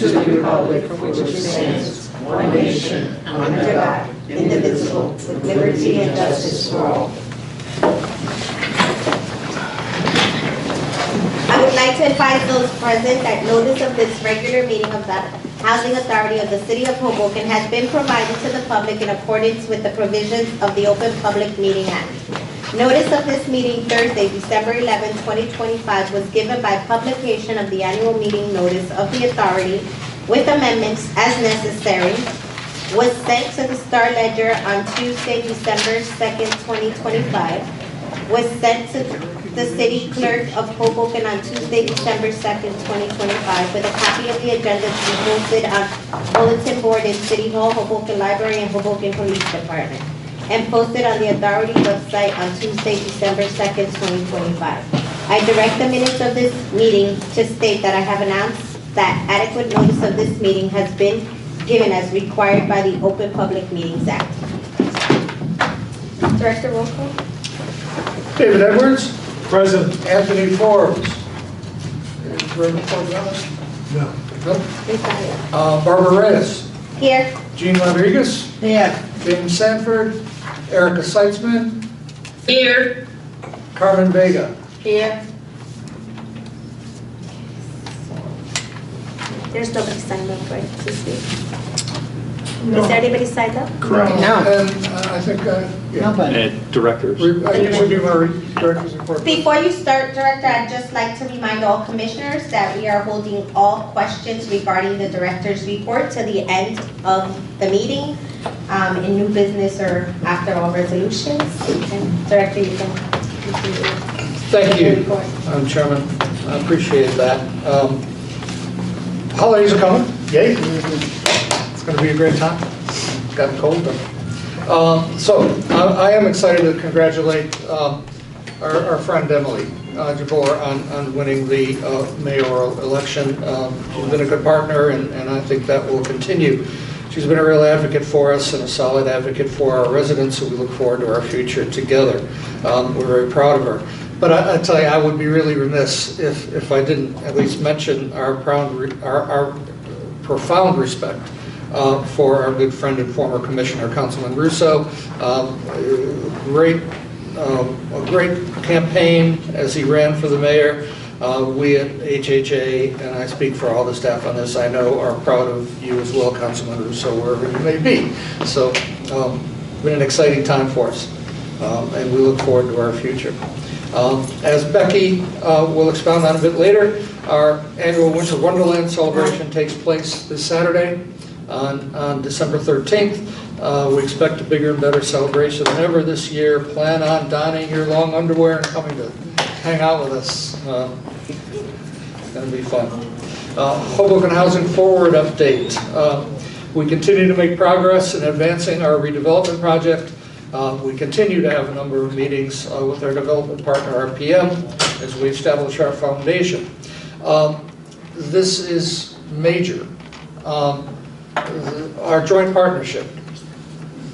to the republic for which it stands, one nation, under God, indivisible, with liberty and justice for all. I would like to advise those present that notice of this regular meeting of the Housing Authority of the City of Hoboken has been provided to the public in accordance with the provisions of the Open Public Meeting Act. Notice of this meeting Thursday, December 11, 2025 was given by publication of the annual meeting notice of the authority with amendments as necessary, was sent to the Star Ledger on Tuesday, December 2nd, 2025, was sent to the City Clerk of Hoboken on Tuesday, December 2nd, 2025, with a copy of the agenda to be posted on bulletin board in City Hall, Hoboken Library, and Hoboken Police Department, and posted on the authority website on Tuesday, December 2nd, 2025. I direct the minutes of this meeting to state that I have announced that adequate notice of this meeting has been given as required by the Open Public Meetings Act. Director, roll call. David Edwards. Present. Anthony Forbes. No. Barbara Reyes. Here. Jean Rodriguez. Here. James Sanford. Erica Seitzman. Here. Carmen Vega. Here. There's nobody signed up, right, to speak? Is there anybody signed up? Correct. No. And I think, yeah. And directors. I think we'll do our director's report. Before you start, Director, I'd just like to remind all commissioners that we are holding all questions regarding the director's report to the end of the meeting, in new business or after all resolutions. And Director, you can continue. Thank you, Madam Chairman. I appreciate that. Holidays are coming. Yay. It's going to be a great time. It's gotten cold though. So I am excited to congratulate our friend Emily Jabor on winning the mayoral election. She's been a good partner, and I think that will continue. She's been a real advocate for us and a solid advocate for our residents, so we look forward to our future together. We're very proud of her. But I tell you, I would be really remiss if I didn't at least mention our profound respect for our good friend and former Commissioner, Councilman Russo. A great campaign as he ran for the mayor. We at HHA, and I speak for all the staff on this, I know are proud of you as well, Councilman Russo, wherever you may be. So it's been an exciting time for us, and we look forward to our future. As Becky will expound on a bit later, our annual Winter Wonderland celebration takes place this Saturday on December 13th. We expect a bigger and better celebration than ever this year. Plan on donning your long underwear and coming to hang out with us. It's going to be fun. Hoboken Housing Forward update. We continue to make progress in advancing our redevelopment project. We continue to have a number of meetings with our development partner, RPM, as we establish our foundation. This is major. Our joint partnership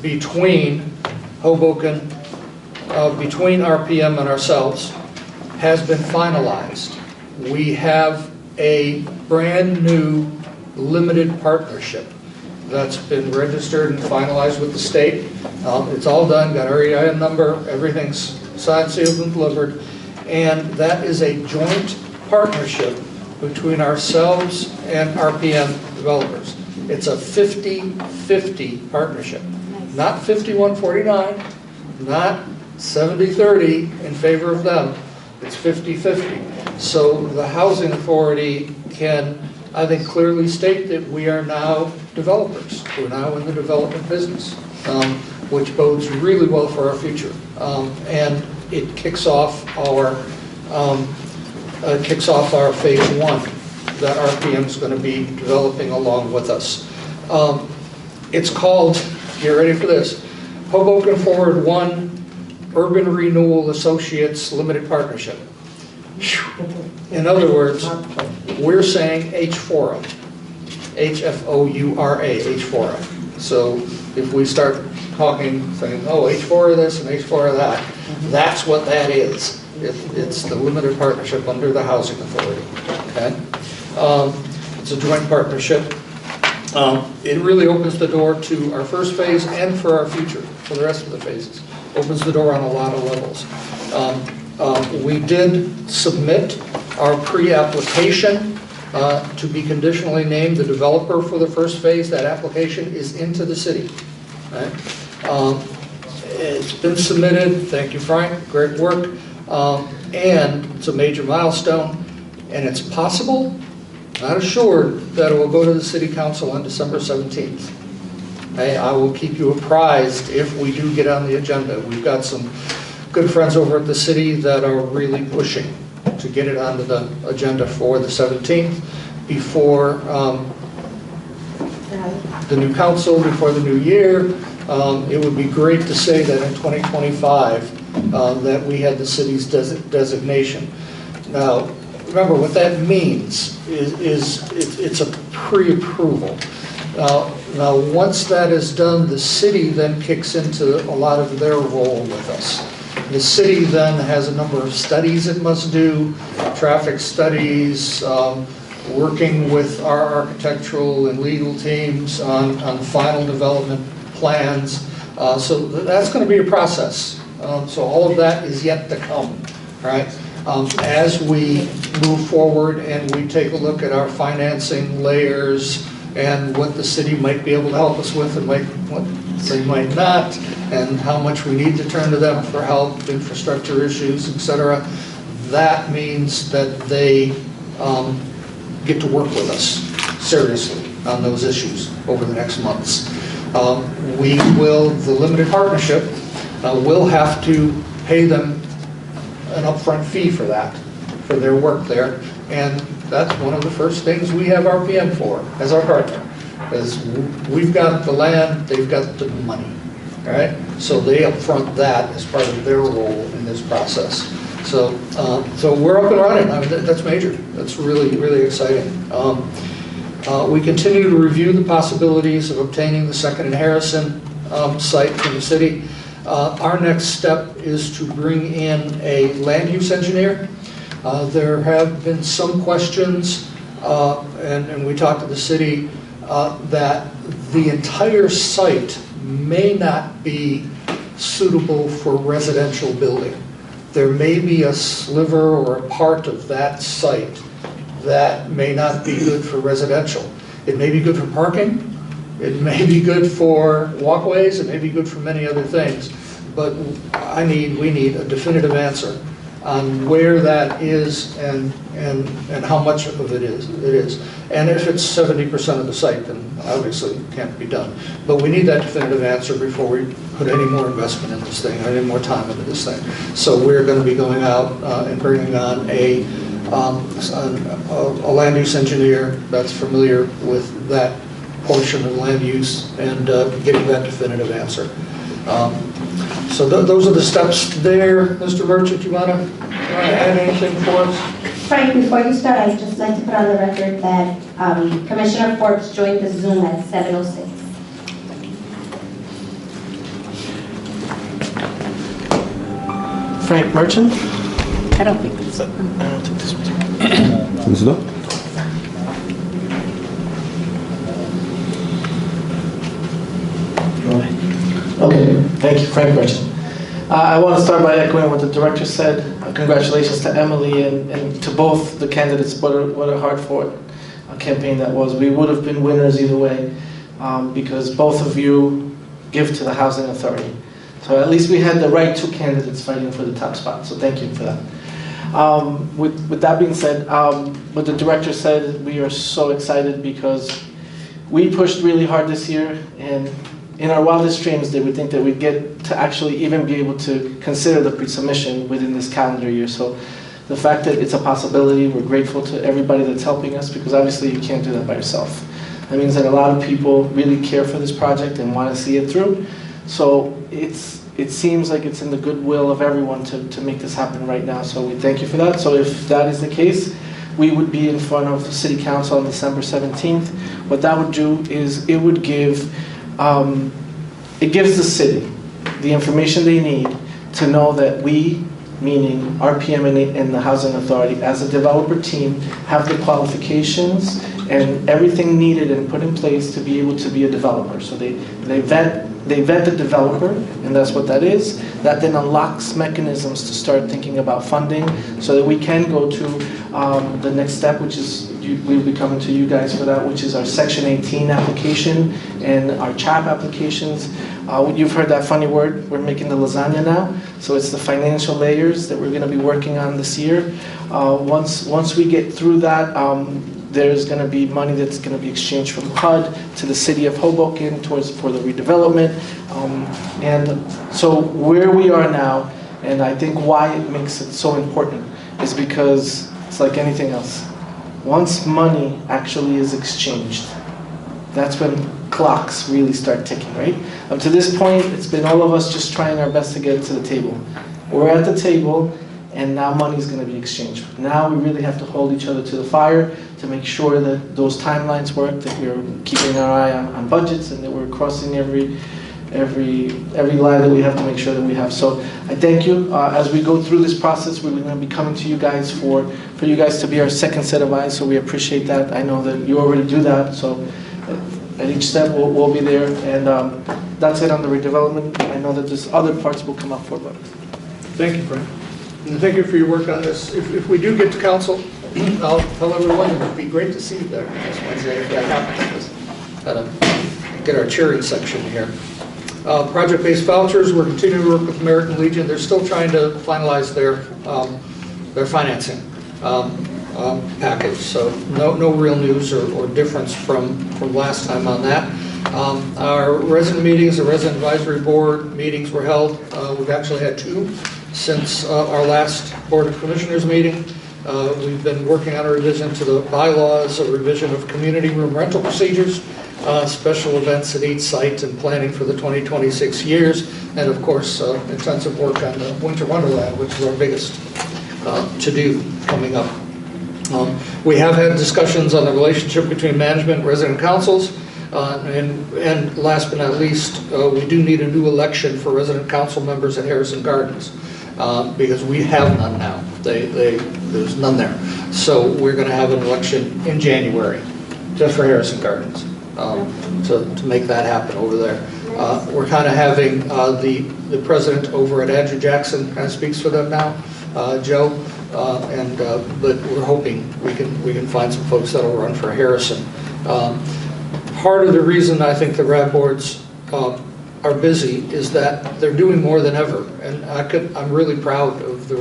between Hoboken, between RPM and ourselves, has been finalized. We have a brand new limited partnership that's been registered and finalized with the state. It's all done, got our EIN number, everything's signed, sealed, and delivered. And that is a joint partnership between ourselves and RPM developers. It's a 50-50 partnership. Not 51-49, not 70-30 in favor of them. It's 50-50. So the Housing Authority can, I think, clearly state that we are now developers. We're now in the development business, which bodes really well for our future. And it kicks off our phase one that RPM is going to be developing along with us. It's called, get ready for this, Hoboken Forward 1 Urban Renewal Associates Limited Partnership. In other words, we're saying H4A, H-F-O-U-R-A, H4A. So if we start talking, saying, oh, H4 of this and H4 of that, that's what that is. It's the limited partnership under the Housing Authority. Okay? It's a joint partnership. It really opens the door to our first phase and for our future, for the rest of the phases. Opens the door on a lot of levels. We did submit our pre-application to be conditionally named the developer for the first phase. That application is into the city. Right? It's been submitted. Thank you, Frank. Great work. And it's a major milestone. And it's possible, not assured, that it will go to the City Council on December 17th. I will keep you apprised if we do get on the agenda. We've got some good friends over at the city that are really pushing to get it onto the agenda for the 17th before the new council, before the new year. It would be great to say that in 2025 that we had the city's designation. Now, remember what that means is it's a pre-approval. Now, once that is done, the city then kicks into a lot of their role with us. The city then has a number of studies it must do, traffic studies, working with our architectural and legal teams on final development plans. So that's going to be a process. So all of that is yet to come, right? As we move forward and we take a look at our financing layers and what the city might be able to help us with and what they might not, and how much we need to turn to them for help, infrastructure issues, etc. That means that they get to work with us seriously on those issues over the next months. The limited partnership will have to pay them an upfront fee for that, for their work there, and that's one of the first things we have RPM for as our partner, is we've got the land, they've got the money, all right? So they upfront that as part of their role in this process. So we're up and running. I mean, that's major. That's really, really exciting. We continue to review the possibilities of obtaining the Second and Harrison site from the city. Our next step is to bring in a land use engineer. There have been some questions, and we talked to the city, that the entire site may not be suitable for residential building. There may be a sliver or a part of that site that may not be good for residential. It may be good for parking, it may be good for walkways, it may be good for many other things, but we need a definitive answer on where that is and how much of it is. And if it's 70% of the site, then obviously it can't be done. But we need that definitive answer before we put any more investment in this thing, any more time into this thing. So we're going to be going out and bringing on a land use engineer that's familiar with that portion of land use and getting that definitive answer. So those are the steps there. Mr. Merchant, you want to add anything for us? Frank, before you start, I'd just like to put on the record that Commissioner Forbes joined the Zoom at 7:06. Frank Merchant? I don't think so. I don't think this was Okay, thank you, Frank Merchant. I want to start by echoing what the director said. Congratulations to Emily and to both the candidates. What a hard-fought campaign that was. We would have been winners either way because both of you give to the Housing Authority. So at least we had the right two candidates fighting for the top spot. So thank you for that. With that being said, what the director said, we are so excited because we pushed really hard this year, and in our wildest dreams, they would think that we'd get to actually even be able to consider the pre-submission within this calendar year. So the fact that it's a possibility, we're grateful to everybody that's helping us, because obviously you can't do that by yourself. That means that a lot of people really care for this project and want to see it through. So it seems like it's in the goodwill of everyone to make this happen right now. So we thank you for that. So if that is the case, we would be in front of the City Council on December 17th. What that would do is it would give it gives the city the information they need to know that we, meaning RPM and the Housing Authority, as a developer team, have the qualifications and everything needed and put in place to be able to be a developer. So they vet the developer, and that's what that is. That then unlocks mechanisms to start thinking about funding so that we can go to the next step, which is we'll be coming to you guys for that, which is our Section 18 application and our CHAP applications. You've heard that funny word, we're making the lasagna now. So it's the financial layers that we're going to be working on this year. Once we get through that, there's going to be money that's going to be exchanged from HUD to the city of Hoboken for the redevelopment. And so where we are now, and I think why it makes it so important, is because it's like anything else. Once money actually is exchanged, that's when clocks really start ticking, right? Up to this point, it's been all of us just trying our best to get to the table. We're at the table, and now money's going to be exchanged. Now we really have to hold each other to the fire to make sure that those timelines work, that we're keeping our eye on budgets, and that we're crossing every line that we have to make sure that we have. So I thank you. As we go through this process, we're going to be coming to you guys for you guys to be our second set of eyes, so we appreciate that. I know that you already do that, so at each step we'll be there. And that's it on the redevelopment. I know that there's other parts we'll come up for, but Thank you, Frank. And thank you for your work on this. If we do get to council, I'll tell everyone it would be great to see you there next Wednesday if that happens. Gotta get our cheering section here. Project-based vouchers, we're continuing to work with American Legion. They're still trying to finalize their financing package. So no real news or difference from last time on that. Our resident meetings, the resident advisory board meetings were held. We've actually had 2 since our last Board of Commissioners meeting. We've been working on a revision to the bylaws, a revision of community room rental procedures, special events at each site, and planning for the 2026 years, and of course intensive work on the Winter Wonderland, which is our biggest to-do coming up. We have had discussions on the relationship between management and resident councils, and last but not least, we do need a new election for resident council members at Harrison Gardens, because we have none now. There's none there. So we're going to have an election in January, just for Harrison Gardens, to make that happen over there. We're kind of having the president over at Andrew Jackson kind of speaks for them now, Joe, but we're hoping we can find some folks that'll run for Harrison. Part of the reason I think the RAD boards are busy is that they're doing more than ever, and I'm really proud of the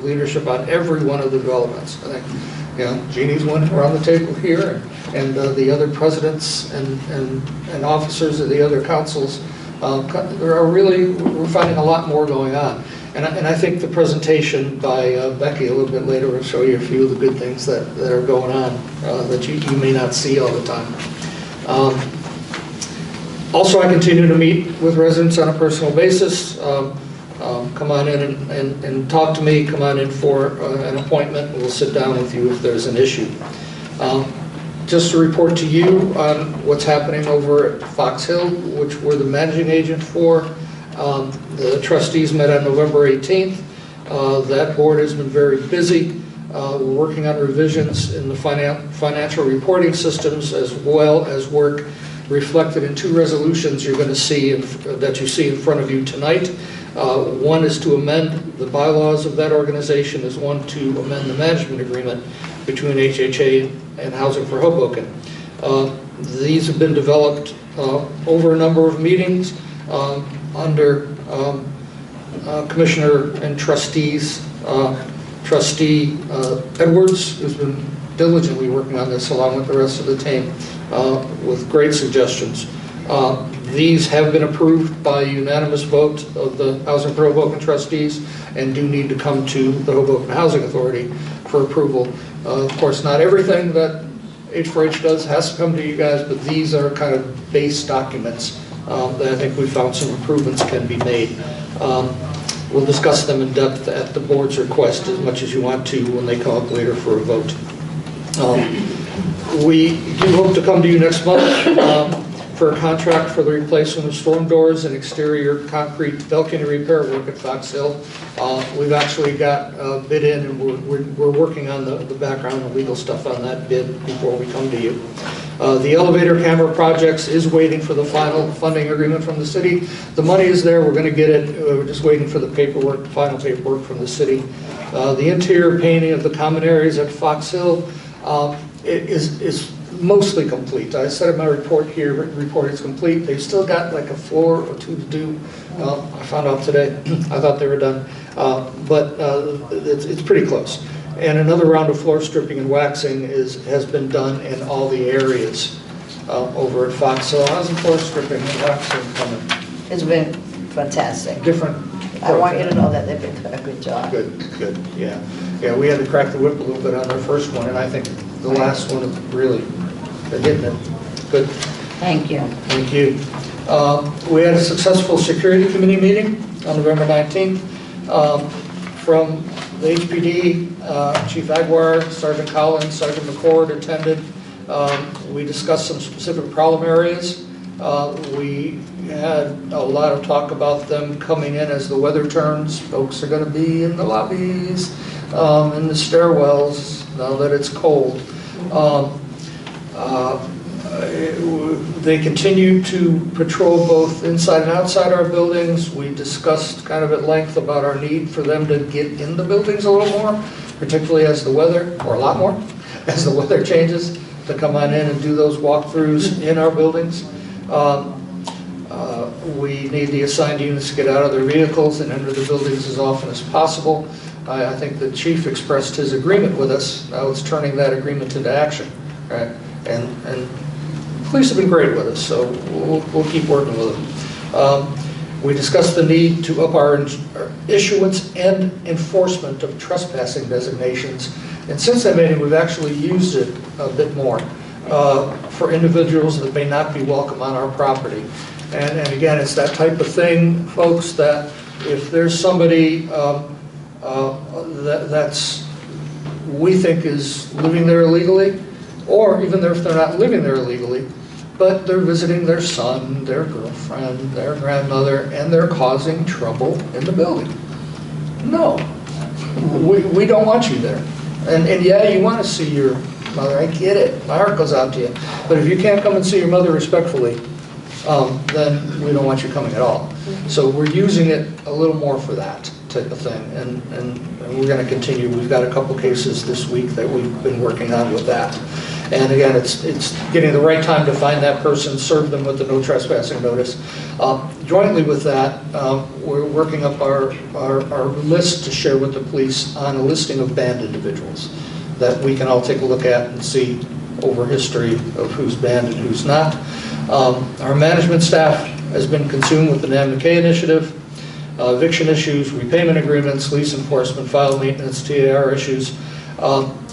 leadership on every one of the developments. I think, Jeannie's one around the table here, and the other presidents and officers of the other councils we're finding a lot more going on. And I think the presentation by Becky a little bit later will show you a few of the good things that are going on that you may not see all the time. Also, I continue to meet with residents on a personal basis. Come on in and talk to me. Come on in for an appointment. We'll sit down with you if there's an issue. Just to report to you on what's happening over at Fox Hill, which we're the managing agent for. The trustees met on November 18th. That board has been very busy. We're working on revisions in the financial reporting systems, as well as work reflected in 2 resolutions you're going to see that you see in front of you tonight. One is to amend the bylaws of that organization, is one to amend the management agreement between HHA and Housing for Hoboken. These have been developed over a number of meetings under Commissioner and Trustees Trustee Edwards, who's been diligently working on this along with the rest of the team with great suggestions. These have been approved by unanimous vote of the Housing for Hoboken trustees and do need to come to the Hoboken Housing Authority for approval. Of course, not everything that H4H does has to come to you guys, but these are kind of base documents that I think we found some improvements can be made. We'll discuss them in depth at the board's request as much as you want to when they come up later for a vote. We do hope to come to you next month for a contract for the replacement of storm doors and exterior concrete balcony repair work at Fox Hill. We've actually got a bid in, and we're working on the background and legal stuff on that bid before we come to you. The elevator camera projects is waiting for the final funding agreement from the city. The money is there, we're going to get it, we're just waiting for the paperwork, final paperwork from the city. The interior painting of the common areas at Fox Hill is mostly complete. I said in my report here, written report is complete. They've still got like a floor or two to do. I found out today. I thought they were done. But it's pretty close. And another round of floor stripping and waxing has been done in all the areas over at Fox Hill. How's the floor stripping and waxing coming? It's been fantastic. Different. I want you to know that they've been doing a good job. Good, yeah. Yeah, we had to crack the whip a little bit on their first one, and I think the last one really, they're hitting it. Good. Thank you. Thank you. We had a successful security committee meeting on November 19th. From the HPD, Chief Aguirre, Sergeant Collins, Sergeant McCord attended. We discussed some specific problem areas. We had a lot of talk about them coming in as the weather turns. Folks are going to be in the lobbies, in the stairwells, now that it's cold. They continue to patrol both inside and outside our buildings. We discussed kind of at length about our need for them to get in the buildings a little more, particularly as the weather, or a lot more, as the weather changes, to come on in and do those walkthroughs in our buildings. We need the assigned units to get out of their vehicles and enter the buildings as often as possible. I think the chief expressed his agreement with us. Now it's turning that agreement into action, right? And police have been great with us, so we'll keep working with them. We discussed the need to up our issuance and enforcement of trespassing designations. And since that meeting, we've actually used it a bit more for individuals that may not be welcome on our property. And again, it's that type of thing, folks, that if there's somebody that's we think is living there illegally, or even if they're not living there illegally, but they're visiting their son, their girlfriend, their grandmother, and they're causing trouble in the building. No, we don't want you there. And yeah, you want to see your mother, I get it, my heart goes out to you. But if you can't come and see your mother respectfully, then we don't want you coming at all. So we're using it a little more for that type of thing, and we're going to continue. We've got a couple cases this week that we've been working on with that. And again, it's getting the right time to find that person, serve them with the no trespassing notice. Jointly with that, we're working up our list to share with the police on a listing of banned individuals that we can all take a look at and see over history of who's banned and who's not. Our management staff has been consumed with the Nan McKay initiative, eviction issues, repayment agreements, lease enforcement, file maintenance, TAR issues.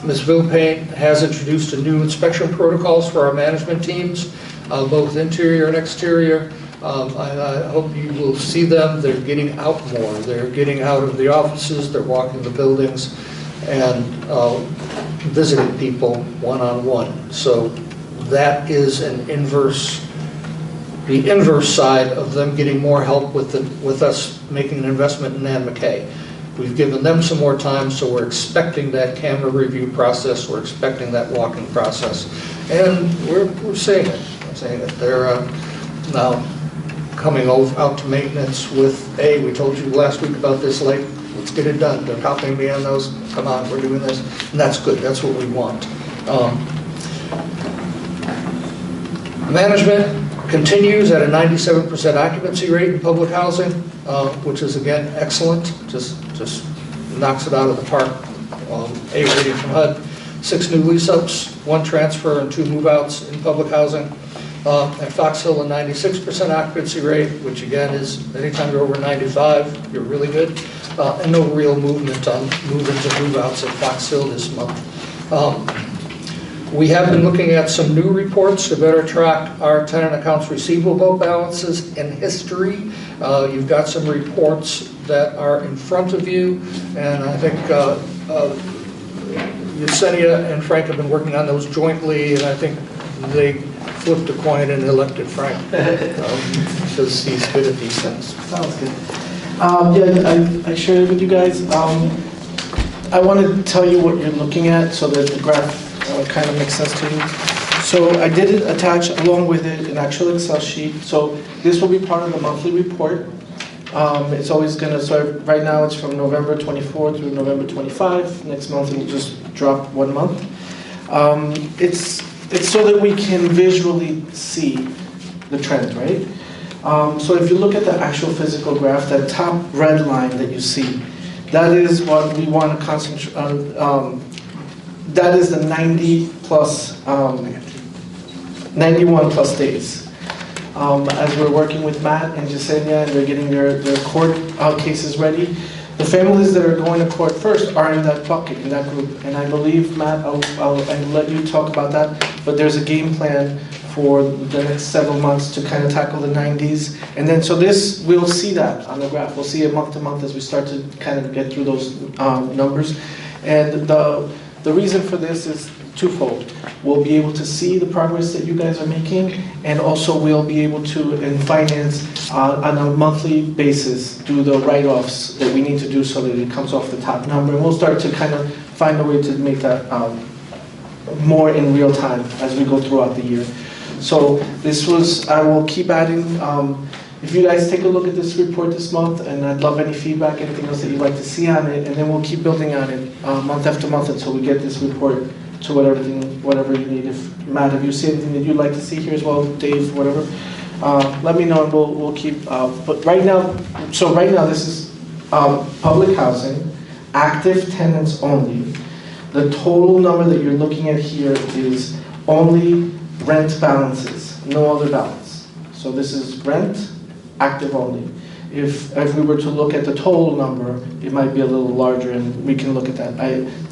Ms. Vilpain has introduced a new inspection protocols for our management teams, both interior and exterior. I hope you will see them. They're getting out more. They're getting out of the offices, they're walking the buildings, and visiting people one-on-one. So that is the inverse side of them getting more help with us making an investment in Nan McKay. We've given them some more time, so we're expecting that camera review process, we're expecting that walking process, and we're seeing it. They're now coming out to maintenance with, hey, we told you last week about this lake, let's get it done. They're copying me on those, come on, we're doing this, and that's good, that's what we want. Management continues at a 97% occupancy rate in public housing, which is again excellent, just knocks it out of the park. A rating from HUD, 6 new lease-ups, 1 transfer, and 2 move-outs in public housing. At Fox Hill, a 96% occupancy rate, which again is anytime you're over 95, you're really good. And no real movement on move-ins and move-outs at Fox Hill this month. We have been looking at some new reports to better track our tenant accounts receivable balances and history. You've got some reports that are in front of you, and I think Yesenia and Frank have been working on those jointly, and I think they flipped a coin and elected Frank, because he's good at these things. Sounds good. Yeah, I shared it with you guys. I want to tell you what you're looking at so that the graph kind of makes sense to you. So I did attach along with it an actual Excel sheet. So this will be part of the monthly report. It's always going to, so right now it's from November 24 through November 25. Next month it will just drop 1 month. It's so that we can visually see the trend, right? So if you look at the actual physical graph, that top red line that you see, that is what we want to concentrate on. That is the 91 plus days. As we're working with Matt and Jasenia and they're getting their court cases ready, the families that are going to court first are in that bucket, in that group. And I believe, Matt, I'll let you talk about that, but there's a game plan for the next several months to kind of tackle the 90s. And then, so this, we'll see that on the graph. We'll see it month to month as we start to kind of get through those numbers. And the reason for this is twofold. We'll be able to see the progress that you guys are making, and also we'll be able to, in finance, on a monthly basis, do the write-offs that we need to do so that it comes off the top number. And we'll start to kind of find a way to make that more in real time as we go throughout the year. So this was, I will keep adding, if you guys take a look at this report this month, and I'd love any feedback, anything else that you'd like to see on it, and then we'll keep building on it month after month until we get this report to whatever you need. If Matt, if you see anything that you'd like to see here as well, Dave, whatever, let me know and we'll keep. But right now, this is public housing, active tenants only. The total number that you're looking at here is only rent balances, no other balance. So this is rent, active only. If we were to look at the total number, it might be a little larger, and we can look at that.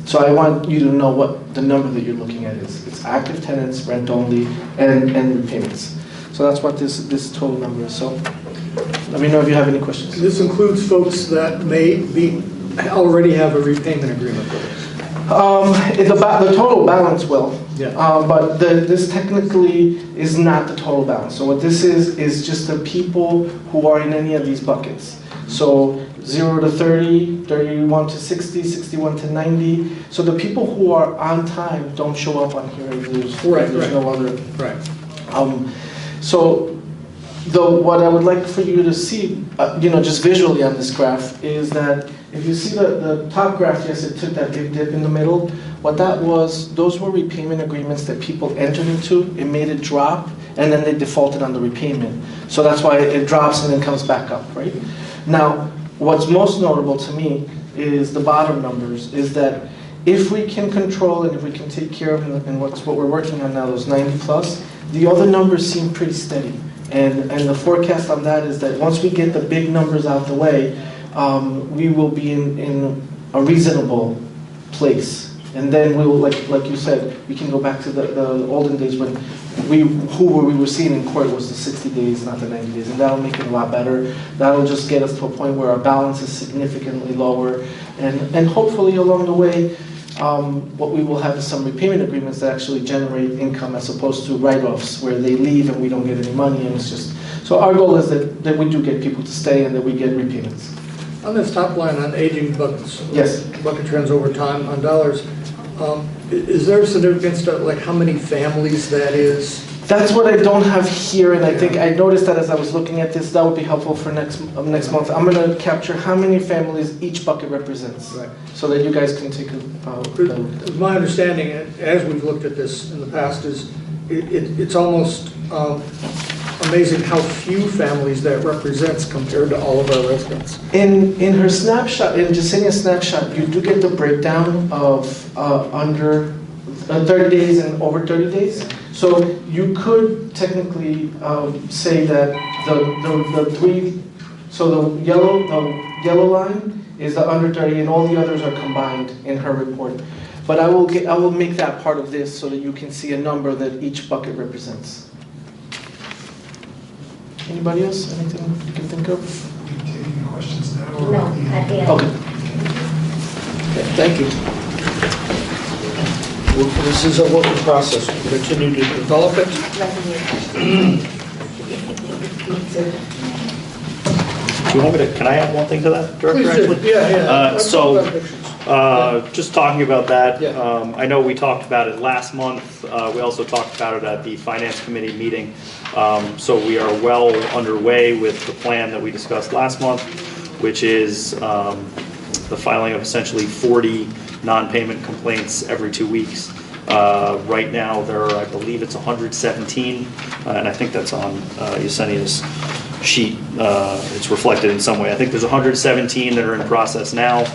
So I want you to know what the number that you're looking at is. It's active tenants, rent only, and repayments. So that's what this total number is. So let me know if you have any questions. This includes folks that already have a repayment agreement with us. The total balance will. Yeah. But this technically is not the total balance. So what this is just the people who are in any of these buckets. So 0 to 30, 31 to 60, 61 to 90. So the people who are on time don't show up on here. There's no other. Right. So what I would like for you to see, just visually on this graph, is that if you see the top graph, yes, it took that big dip in the middle. What that was, those were repayment agreements that people entered into. It made it drop, and then they defaulted on the repayment. So that's why it drops and then comes back up, right? Now, what's most notable to me is the bottom numbers, is that if we can control and if we can take care of, and what we're working on now, those 90 plus, the other numbers seem pretty steady. And the forecast on that is that once we get the big numbers out the way, we will be in a reasonable place. And then we will, like you said, we can go back to the olden days when we were seeing in court was the 60 days, not the 90 days. And that'll make it a lot better. That'll just get us to a point where our balance is significantly lower. And hopefully along the way, what we will have is some repayment agreements that actually generate income as opposed to write-offs where they leave and we don't get any money, and it's just, so our goal is that we do get people to stay and that we get repayments. On this top line on aging buckets, yes, bucket trends over time on dollars, is there significance to like how many families that is? That's what I don't have here, and I think I noticed that as I was looking at this. That would be helpful for next month. I'm going to capture how many families each bucket represents, right, so that you guys can take a my understanding, as we've looked at this in the past, is it's almost amazing how few families that represents compared to all of our residents. In her snapshot, in Jasenia's snapshot, you do get the breakdown of under 30 days and over 30 days. So you could technically say that the three, so the yellow line is the under 30, and all the others are combined in her report. But I will make that part of this so that you can see a number that each bucket represents. Anybody else? Anything you can think of? Are you taking questions now? No, at the end. Okay. Thank you. This is a work in process. We'll continue to develop it. Do you want me to, can I add one thing to that, Director? Please do. Actually? Yeah. Just talking about that, Yeah. I know we talked about it last month. We also talked about it at the Finance Committee meeting. So we are well underway with the plan that we discussed last month, which is the filing of essentially 40 non-payment complaints every 2 weeks. Right now, there are, I believe it's 117, and I think that's on Yesenia's sheet. It's reflected in some way. I think there's 117 that are in process now.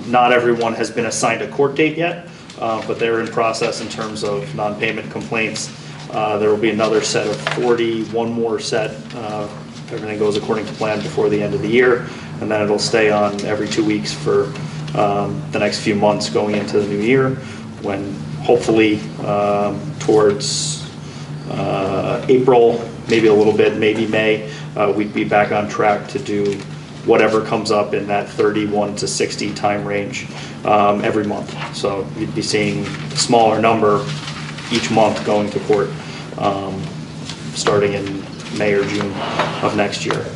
Not everyone has been assigned a court date yet, but they're in process in terms of non-payment complaints. There will be another set of 40, one more set, if everything goes according to plan, before the end of the year, and then it'll stay on every 2 weeks for the next few months going into the new year, when hopefully towards April, maybe a little bit, maybe May, we'd be back on track to do whatever comes up in that 31 to 60 time range every month. So you'd be seeing a smaller number each month going to court starting in May or June of next year.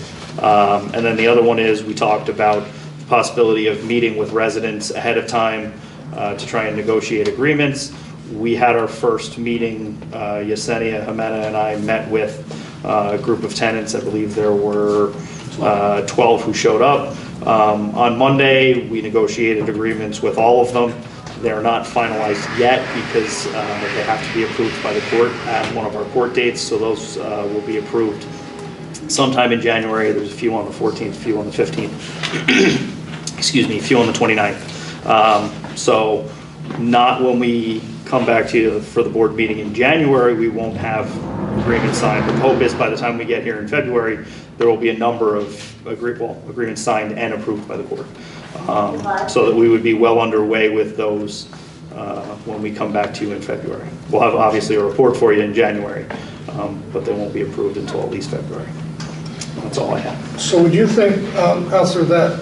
And then the other one is, we talked about the possibility of meeting with residents ahead of time to try and negotiate agreements. We had our first meeting, Yesenia, Jimena, and I met with a group of tenants. I believe there were 12 who showed up. On Monday, we negotiated agreements with all of them. They're not finalized yet because they have to be approved by the court at one of our court dates, so those will be approved sometime in January. There's a few on the 14th, a few on the 15th, excuse me, a few on the 29th. So not when we come back to you for the board meeting in January, we won't have agreements signed. But the hope is by the time we get here in February, there will be a number of agreements signed and approved by the court. So that we would be well underway with those when we come back to you in February. We'll have obviously a report for you in January, but they won't be approved until at least February. That's all I have. So would you think, Counselor, that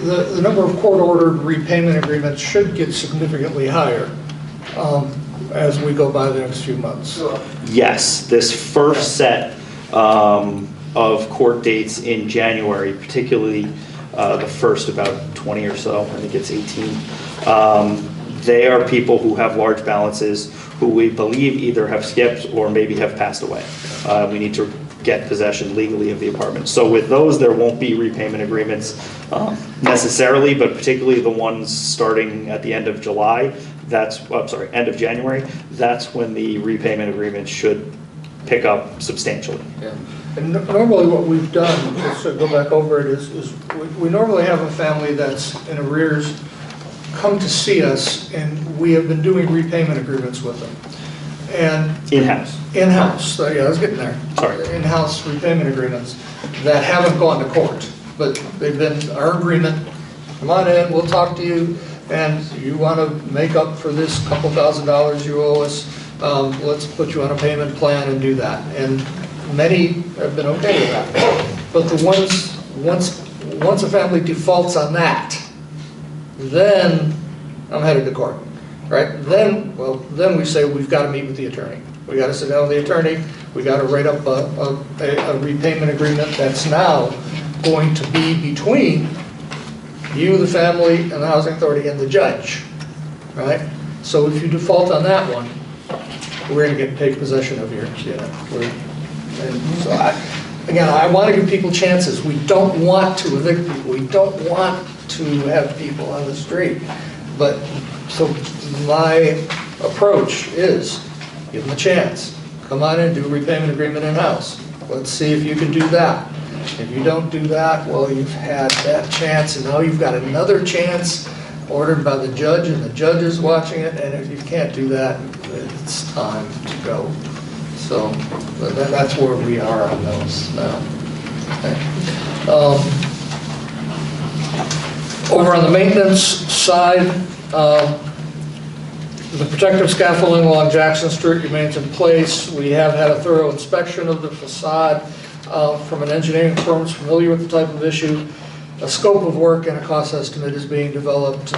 the number of court-ordered repayment agreements should get significantly higher as we go by the next few months? Yes, this first set of court dates in January, particularly the first about 20 or so, I think it's 18. They are people who have large balances who we believe either have skipped or maybe have passed away. We need to get possession legally of the apartment. So with those, there won't be repayment agreements necessarily, but particularly the ones starting at the end of July, end of January, that's when the repayment agreements should pick up substantially. Yeah. And normally what we've done, just to go back over it, is we normally have a family that's in arrears come to see us, and we have been doing repayment agreements with them. And In-house. In-house, yeah, I was getting there. Sorry. In-house repayment agreements that haven't gone to court, but they've been our agreement. Come on in, we'll talk to you, and you want to make up for this couple $1,000s you owe us, let's put you on a payment plan and do that. And many have been okay with that. But the ones, once a family defaults on that, then I'm headed to court, right? Then we say we've got to meet with the attorney. We got to sit down with the attorney. We got to write up a repayment agreement that's now going to be between you, the family, and the housing authority, and the judge, right? So if you default on that one, we're going to take possession of your unit. And so I want to give people chances. We don't want to evict people. We don't want to have people on the street. But so my approach is give them a chance. Come on in, do a repayment agreement in-house. Let's see if you can do that. If you don't do that, well, you've had that chance, and now you've got another chance ordered by the judge, and the judge is watching it, and if you can't do that, it's time to go. So that's where we are on those now. Okay. Over on the maintenance side, the protective scaffolding along Jackson Street remains in place. We have had a thorough inspection of the facade from an engineering firm familiar with the type of issue. a scope of work and a cost estimate is being developed.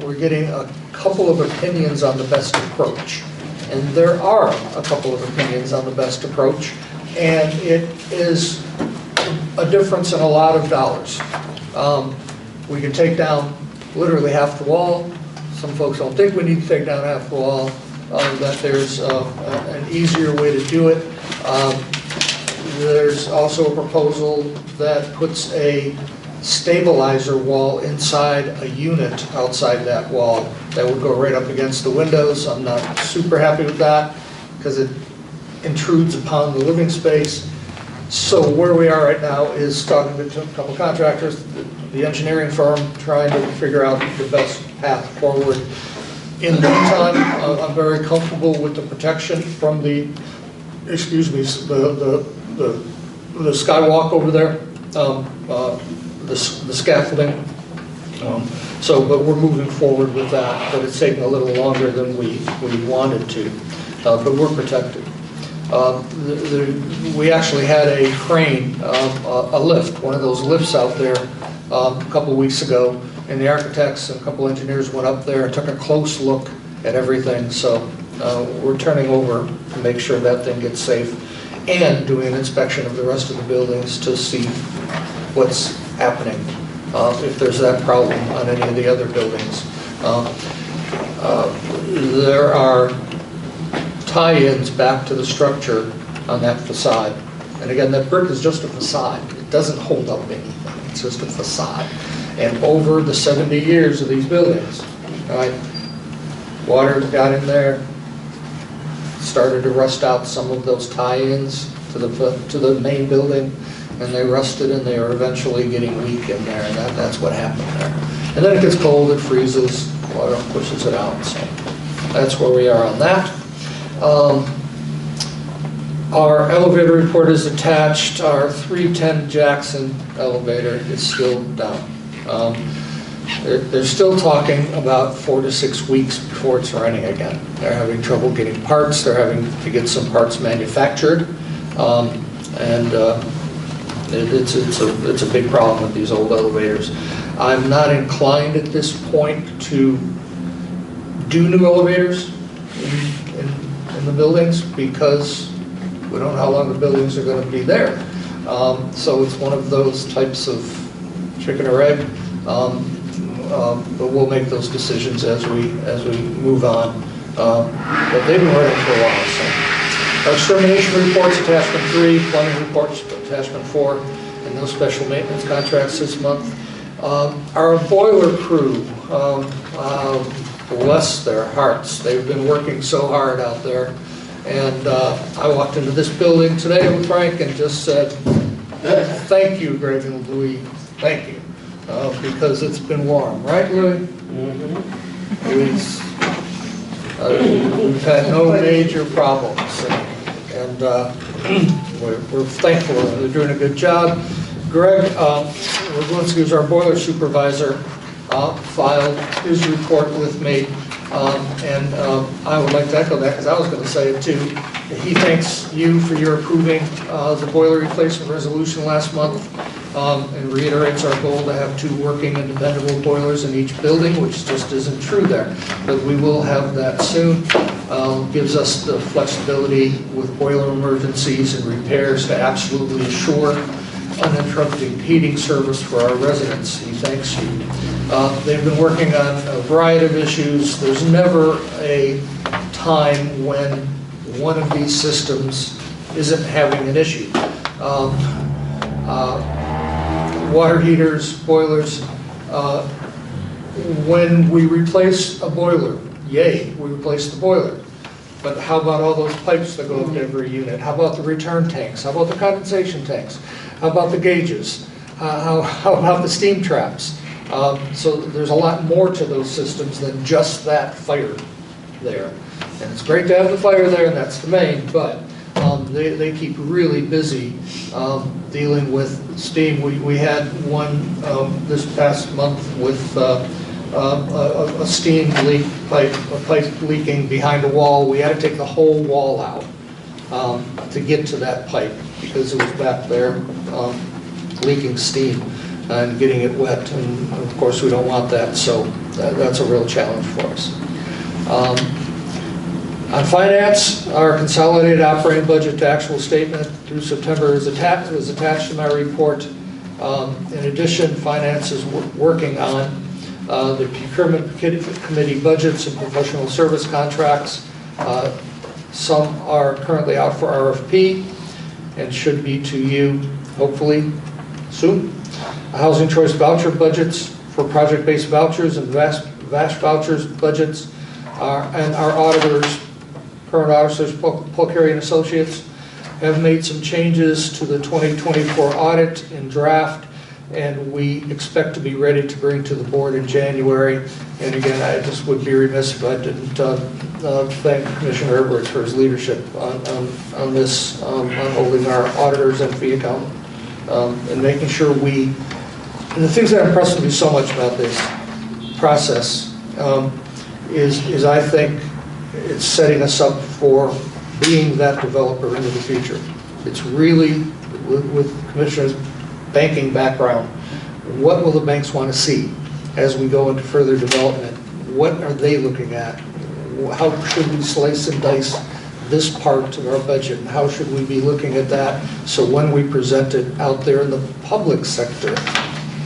We're getting a couple of opinions on the best approach. And there are a couple of opinions on the best approach, and it is a difference in a lot of dollars. We can take down literally half the wall. Some folks don't think we need to take down half the wall, that there's an easier way to do it. There's also a proposal that puts a stabilizer wall inside a unit outside that wall that would go right up against the windows. I'm not super happy with that because it intrudes upon the living space. So where we are right now is talking to a couple contractors, the engineering firm, trying to figure out the best path forward. In the meantime, I'm very comfortable with the protection from the, excuse me, the skywalk over there, the scaffolding. But we're moving forward with that, but it's taking a little longer than we wanted to, but we're protected. We actually had a crane, a lift, one of those lifts out there a couple of weeks ago, and the architects and a couple engineers went up there and took a close look at everything. So we're turning over to make sure that thing gets safe and doing an inspection of the rest of the buildings to see what's happening, if there's that problem on any of the other buildings. There are tie-ins back to the structure on that facade. And again, that brick is just a facade. It doesn't hold up anything. It's just a facade. And over the 70 years of these buildings, water got in there, started to rust out some of those tie-ins to the main building, and they rusted and they are eventually getting weak in there, and that's what happened there. And then it gets cold, it freezes, water pushes it out. So that's where we are on that. Our elevator report is attached. Our 310 Jackson elevator is still down. They're still talking about 4 to 6 weeks before it's running again. They're having trouble getting parts. They're having to get some parts manufactured. It's a big problem with these old elevators. I'm not inclined at this point to do new elevators in the buildings because we don't know how long the buildings are going to be there. So it's one of those types of chicken or egg. But we'll make those decisions as we move on. But they've been running for a while. So. Our extermination reports, attachment 3, plumbing reports, attachment 4, and no special maintenance contracts this month. Our boiler crew, bless their hearts, they've been working so hard out there. And I walked into this building today with Frank and just said, thank you, Greg and Louis, thank you. Because it's been warm, right, Louis? Mm-hmm. We've had no major problems, and we're thankful they're doing a good job. Greg Waglinski, who's our boiler supervisor, filed his report with me, and I would like to echo that because I was going to say it too. He thanks you for your approving the boiler replacement resolution last month. And reiterates our goal to have 2 working and dependable boilers in each building, which just isn't true there. But we will have that soon. Gives us the flexibility with boiler emergencies and repairs to absolutely assure uninterrupted heating service for our residents. He thanks you. They've been working on a variety of issues. There's never a time when one of these systems isn't having an issue. Water heaters, boilers, when we replace a boiler, yay, we replace the boiler. But how about all those pipes that go up to every unit? How about the return tanks? How about the condensation tanks? How about the gauges? How about the steam traps? So there's a lot more to those systems than just that fire there. And it's great to have the fire there, and that's the main, but they keep really busy dealing with steam. We had one this past month with a steam leak, a pipe leaking behind a wall. We had to take the whole wall out to get to that pipe because it was back there leaking steam. and getting it wet. And of course, we don't want that, so that's a real challenge for us. On finance, our consolidated operating budget to actual statement through September is attached to my report. In addition, finance is working on the procurement committee budgets and professional service contracts. Some are currently out for RFP and should be to you hopefully soon. Housing choice voucher budgets for project-based vouchers and VASH vouchers budgets and our auditors, current auditors, Polcari and Associates, have made some changes to the 2024 audit in draft, and we expect to be ready to bring to the board in January. And again, I just would be remiss if I didn't thank Commissioner Edwards for his leadership on this, on holding our auditors and fee account, and making sure and the things that impressed me so much about this process is I think it's setting us up for being that developer into the future. It's really, with Commissioner's banking background, what will the banks want to see as we go into further development? What are they looking at? How should we slice and dice this part of our budget? And how should we be looking at that so when we present it out there in the public sector,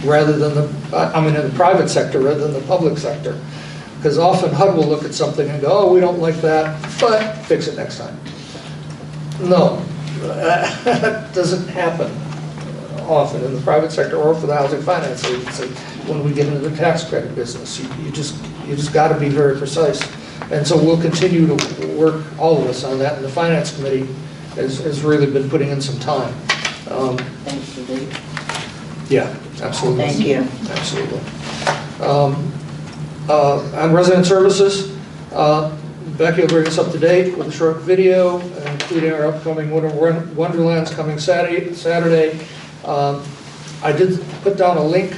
rather than in the private sector rather than the public sector? Because often HUD will look at something and go, oh, we don't like that, but fix it next time. No, that doesn't happen often in the private sector or for the Housing Finance Agency when we get into the tax credit business. You just got to be very precise. And so we'll continue to work, all of us, on that. And the Finance Committee has really been putting in some time. Thank you, Lee. Yeah, absolutely. Thank you. Absolutely. On resident services, Becky will bring us up to date with a short video, including our upcoming Winter Wonderlands coming Saturday. I did put down a link,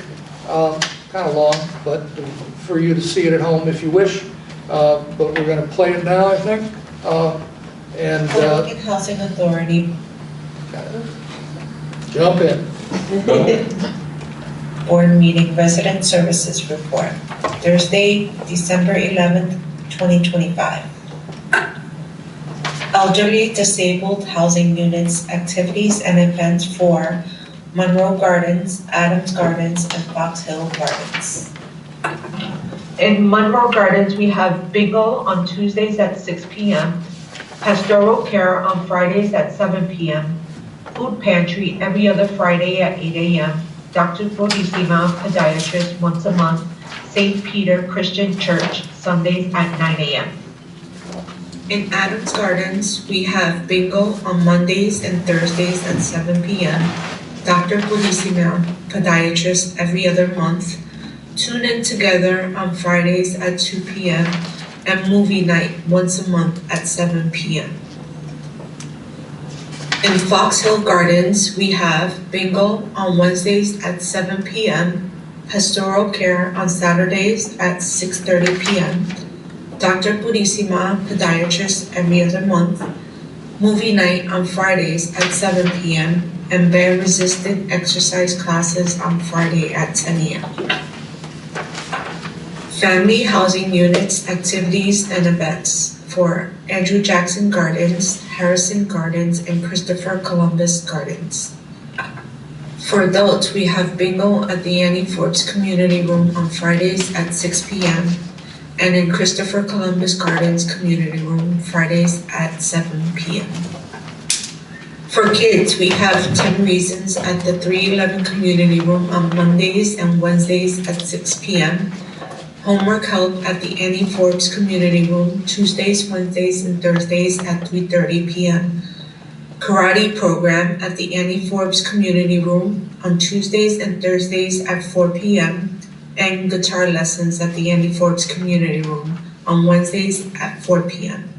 kind of long, but for you to see it at home if you wish. But we're going to play it now, I think. Hoboken Housing Authority Jump in. Board Meeting Resident Services Report, Thursday, December 11th, 2025. Elderly Disabled Housing Units Activities and Events for Monroe Gardens, Adams Gardens, and Fox Hill Gardens. In Monroe Gardens, we have bingo on Tuesdays at 6 p.m., pastoral care on Fridays at 7 p.m., food pantry every other Friday at 8 a.m., Dr. Bodissima, podiatrist, once a month, St. Peter Christian Church, Sundays at 9 a.m. In Adams Gardens, we have bingo on Mondays and Thursdays at 7 p.m., Dr. Bodissima, podiatrist every other month, Tune In Together on Fridays at 2 p.m., and movie night once a month at 7 p.m. In Fox Hill Gardens, we have bingo on Wednesdays at 7 p.m., pastoral care on Saturdays at 6:30 p.m., Dr. Bodissima, podiatrist every other month, movie night on Fridays at 7 p.m., and bear-resistant exercise classes on Friday at 10 a.m. Family Housing Units Activities and Events for Andrew Jackson Gardens, Harrison Gardens, and Christopher Columbus Gardens. For adults, we have bingo at the Annie Forbes Community Room on Fridays at 6 p.m. and in Christopher Columbus Gardens Community Room Fridays at 7 p.m. For kids, we have 10 Reasons at the 311 Community Room on Mondays and Wednesdays at 6 p.m. Homework help at the Annie Forbes Community Room Tuesdays, Wednesdays, and Thursdays at 3:30 p.m. Karate program at the Annie Forbes Community Room on Tuesdays and Thursdays at 4 p.m. and guitar lessons at the Annie Forbes Community Room on Wednesdays at 4 p.m.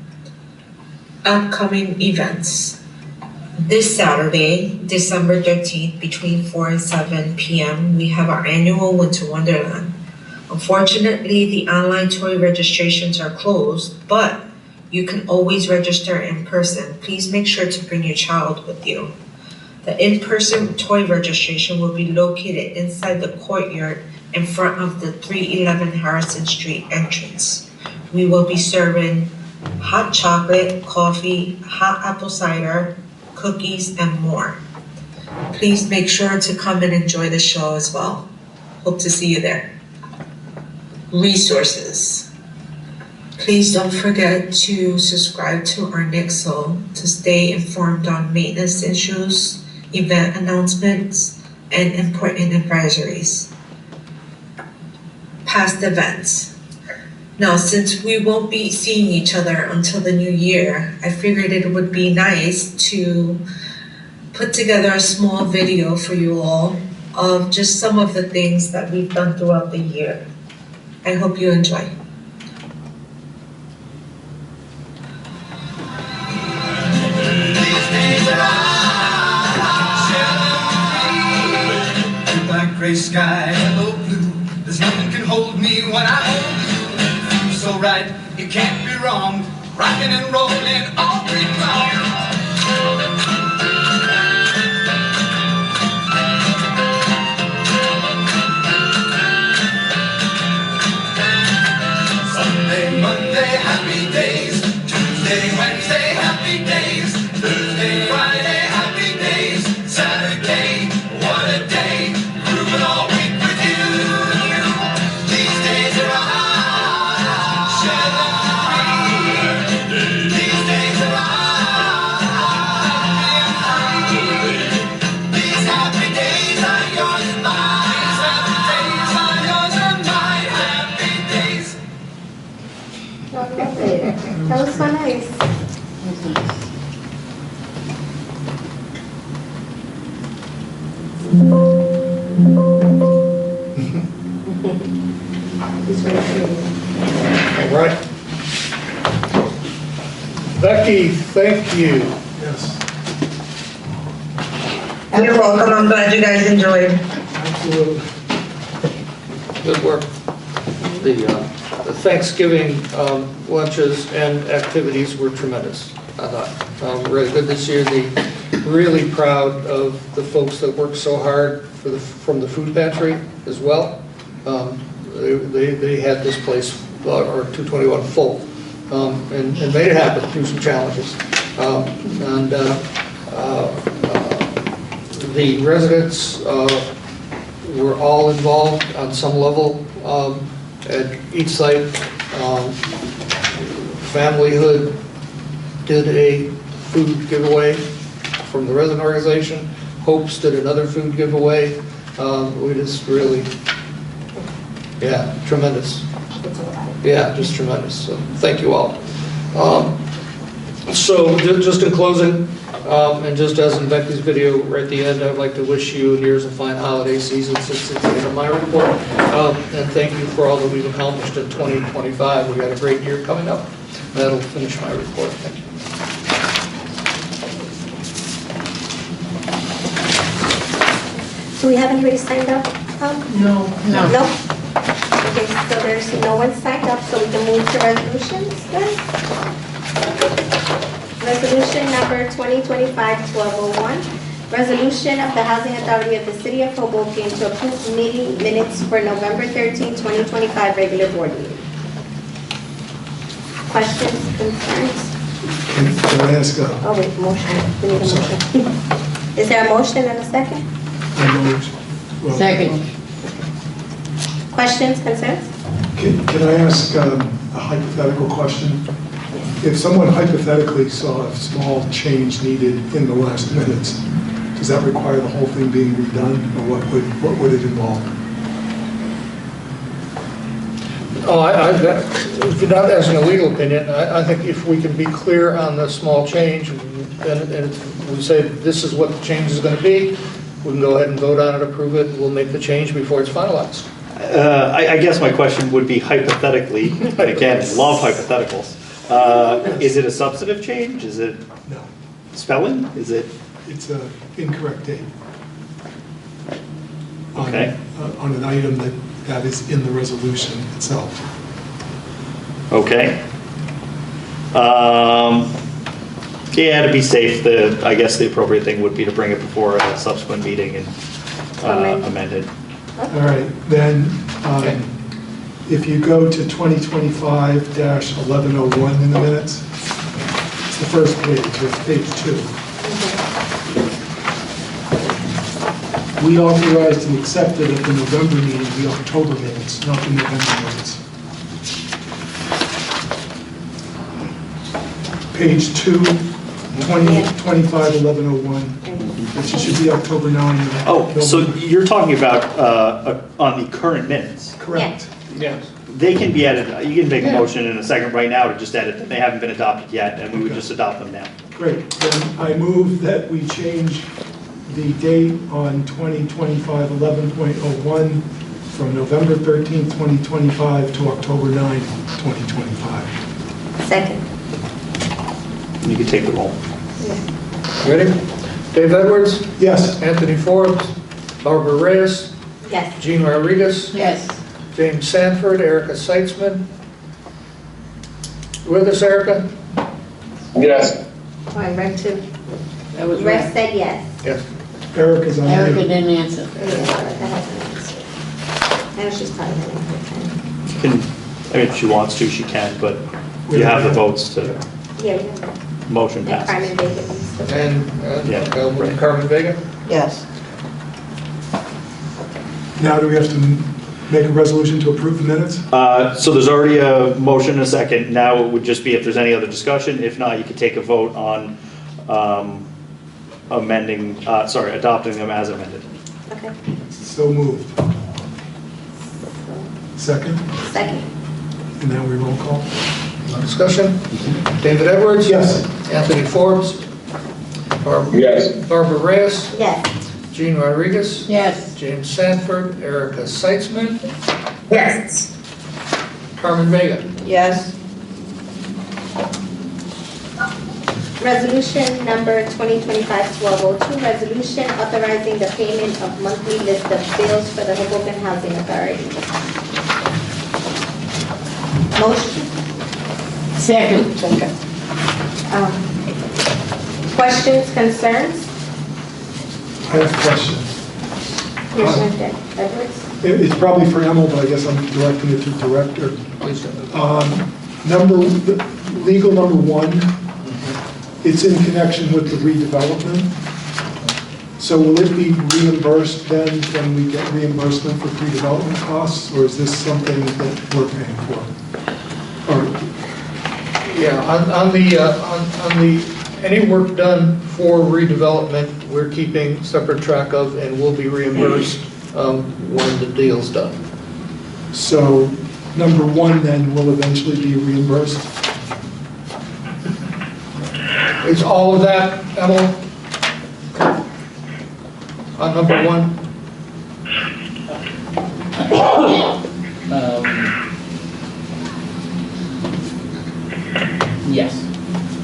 Upcoming events. This Saturday, December 13th, between 4 and 7 p.m., we have our annual Winter Wonderland. Unfortunately, the online toy registrations are closed, but you can always register in person. Please make sure to bring your child with you. The in-person toy registration will be located inside the courtyard in front of the 311 Harrison Street entrance. We will be serving hot chocolate, coffee, hot apple cider, cookies, and more. Please make sure to come and enjoy the show as well. Hope to see you there. Resources. Please don't forget to subscribe to our Nixle to stay informed on maintenance issues, event announcements, and important advisories. Past events. Now, since we won't be seeing each other until the new year, I figured it would be nice to put together a small video for you all of just some of the things that we've done throughout the year. I hope you enjoy. Black, gray sky, hello blue. There's nothing can hold me when I hold you. Feels so right, it can't be wrong. Rocking and rolling all week long. Sunday, Monday, happy days. Tuesday, Wednesday, happy days. Thursday, Friday, happy days. Saturday, what a day. Grooving all week with you. These days are ours. Share them free. These days are ours. These happy days are yours and mine. These happy days are yours and mine. Happy days. That was so nice. All right. Becky, thank you. Yes. You're welcome. I'm glad you guys enjoyed. Absolutely. Good work. The Thanksgiving lunches and activities were tremendous, I thought. Really good this year. Really proud of the folks that worked so hard from the food pantry as well. They had this place, or 221, full, and made it happen through some challenges. The residents were all involved on some level at each site. Familyhood did a food giveaway from the resident organization. Hopes did another food giveaway. We just really, yeah, tremendous. Yeah, just tremendous. So thank you all. So just in closing, and just as in Becky's video right at the end, I'd like to wish you and yours a fine holiday season since it's the end of my report. And thank you for all that we've accomplished in 2025. We've got a great year coming up. That'll finish my report. Thank you. Do we have anybody signed up? No. No? Okay, so there's no one signed up, so we can move to resolutions then. Resolution number 2025-1201, resolution of the Housing Authority of the City of Hoboken to approve meeting minutes for November 13, 2025 regular board meeting. Questions, concerns? Can I ask Oh wait, motion. We need a motion. Is there a motion and a second? Second. Questions, concerns? Can I ask a hypothetical question? If someone hypothetically saw a small change needed in the last minutes, does that require the whole thing being redone, or what would it involve? Oh, if you're not asking a legal opinion, I think if we can be clear on the small change, and we say this is what the change is going to be, we can go ahead and vote on it, approve it, we'll make the change before it's finalized. I guess my question would be hypothetically, again, love hypotheticals. Is it a substantive change? Is it No. spelling? Is it? It's an incorrect date. Okay. On an item that is in the resolution itself. Okay. Yeah, to be safe, I guess the appropriate thing would be to bring it before a subsequent meeting and amend it. All right, then, if you go to 2025-1101 in the minutes, it's the first page, it's page 2. We authorized and accepted at the November meeting the October minutes, not the November minutes. Page 2, 25-1101, which should be October 9. Oh, so you're talking about on the current minutes? Correct. Yes. They can be edited. You can make a motion in a second right now to just edit them. They haven't been adopted yet, and we would just adopt them now. Great, then I move that we change the date on 2025-11.01 from November 13th, 2025 to October 9th, 2025. Second. You can take the roll. Ready? Dave Edwards, Yes, Anthony Forbes, Barbara Reyes, Yes. Jean Rodriguez, Yes. James Sanford, Erica Seitzman. With us, Erica? Yes. Oh, I read two. That was Rex right. said yes. Yes. Erica's on Erica mute. didn't answer. Yeah, Erica hasn't answered. I know she's probably having a hard time. You can, I mean, if she wants to, she can, but you have the votes to Yeah, we have motion and passes. Carmen Vega needs to. And Carmen Vega? Yes. Now do we have to make a resolution to approve the minutes? So there's already a motion and a second. Now it would just be if there's any other discussion. If not, you could take a vote on adopting them as amended. Okay. So moved. Second, Second. and now we roll call. Discussion? David Edwards? Yes. Anthony Forbes? Yes. Barbara Reyes? Yes. Jean Rodriguez? Yes. James Sanford, Erica Seitzman, Yes. Carmen Vega. Yes. Resolution number 2025-1202, resolution authorizing the payment of monthly list of bills for the Hoboken Housing Authority. Motion. Second. Questions, concerns? I have a question. Commissioner Edwards? It's probably for Emil, but I guess I'm directing it to the director. Please. Legal number 1, it's in connection with the redevelopment. So will it be reimbursed then when we get reimbursement for pre-development costs, or is this something that we're paying for? Or, Yeah, on the, any work done for redevelopment, we're keeping separate track of and will be reimbursed when the deal's done. so number 1 then will eventually be reimbursed? Is all of that, Emil? On number 1? Yes,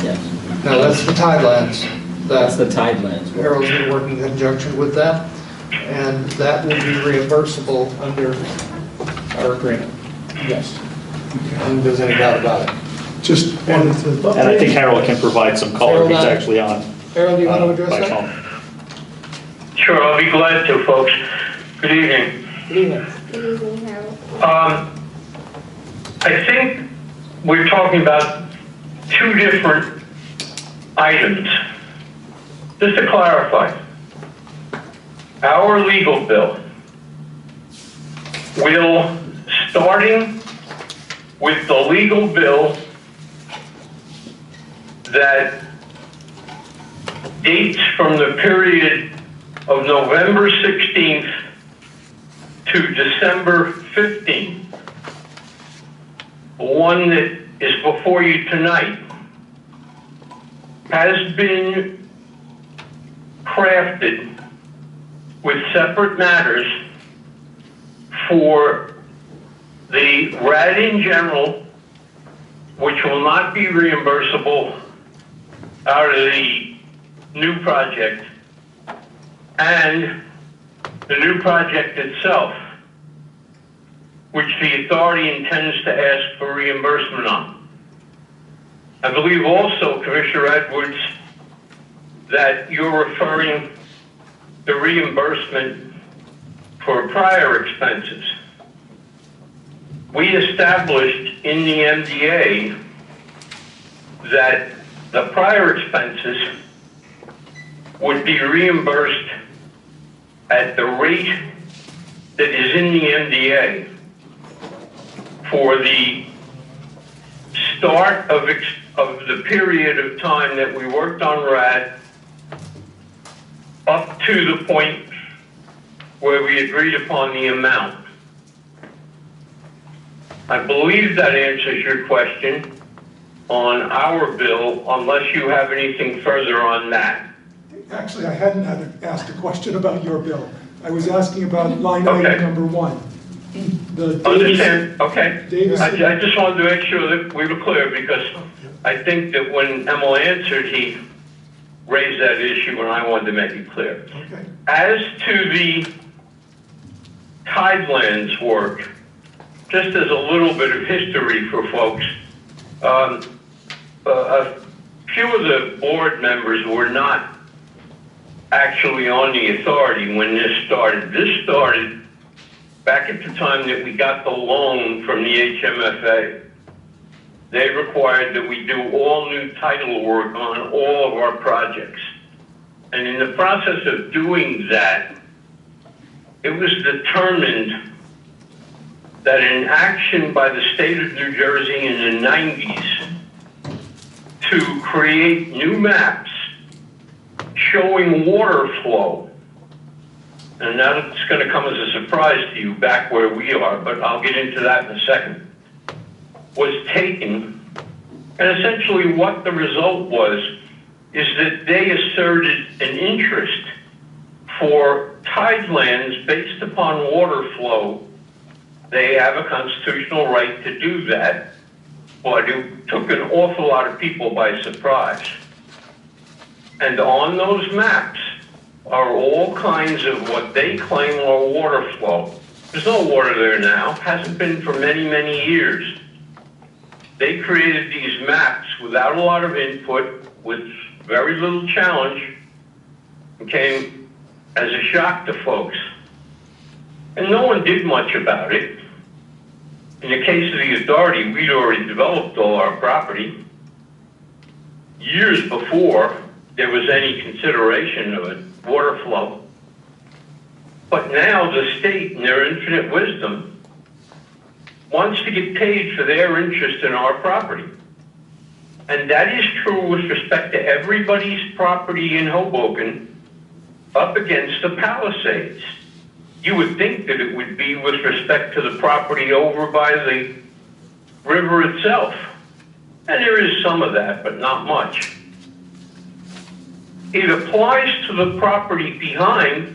yes. No, that's the Tidelands. That's the Tidelands. Harold's been working in conjunction with that, and that will be reimbursable under our agreement. Yes. And there's any doubt about it. Just wanted to, And I think Harold can provide some color. He's actually on Harold, do you want to address by that? phone. Sure, I'll be glad to, folks. Good evening. Good evening. Good evening, Harold. I think we're talking about 2 different items. Just to clarify, our legal bill will, starting with the legal bill that dates from the period of November 16th to December 15th, the one that is before you tonight, has been crafted with separate matters for the RAD in general, which will not be reimbursable out of the new project, and the new project itself, which the authority intends to ask for reimbursement on. I believe also Commissioner Edwards that you're referring the reimbursement for prior expenses. We established in the MDA that the prior expenses would be reimbursed at the rate that is in the MDA for the start of the period of time that we worked on RAD up to the point where we agreed upon the amount. I believe that answers your question on our bill, unless you have anything further on that. Actually, I hadn't asked a question about your bill. I was asking about line Okay. item number 1. The Understand? Okay. Davis- I just wanted to make sure that we were clear, because I think that when Emil answered, he raised that issue and I wanted to make it clear. Okay. As to the Tidelands work, just as a little bit of history for folks, a few of the board members were not actually on the authority when this started. This started back at the time that we got the loan from the HMFA. They required that we do all new title work on all of our projects. And in the process of doing that, it was determined that an action by the state of New Jersey in the 90s to create new maps showing water flow, and that's going to come as a surprise to you back where we are, but I'll get into that in a second, was taken. And essentially what the result was is that they asserted an interest for tidelands based upon water flow. They have a constitutional right to do that, but it took an awful lot of people by surprise. And on those maps are all kinds of what they claim are water flow. There's no water there now, hasn't been for many, many years. They created these maps without a lot of input, with very little challenge, and came as a shock to folks. And no one did much about it. In the case of the authority, we'd already developed all our property years before there was any consideration of it, water flow. But now the state, in their infinite wisdom, wants to get paid for their interest in our property. And that is true with respect to everybody's property in Hoboken up against the Palisades. You would think that it would be with respect to the property over by the river itself. And there is some of that, but not much. It applies to the property behind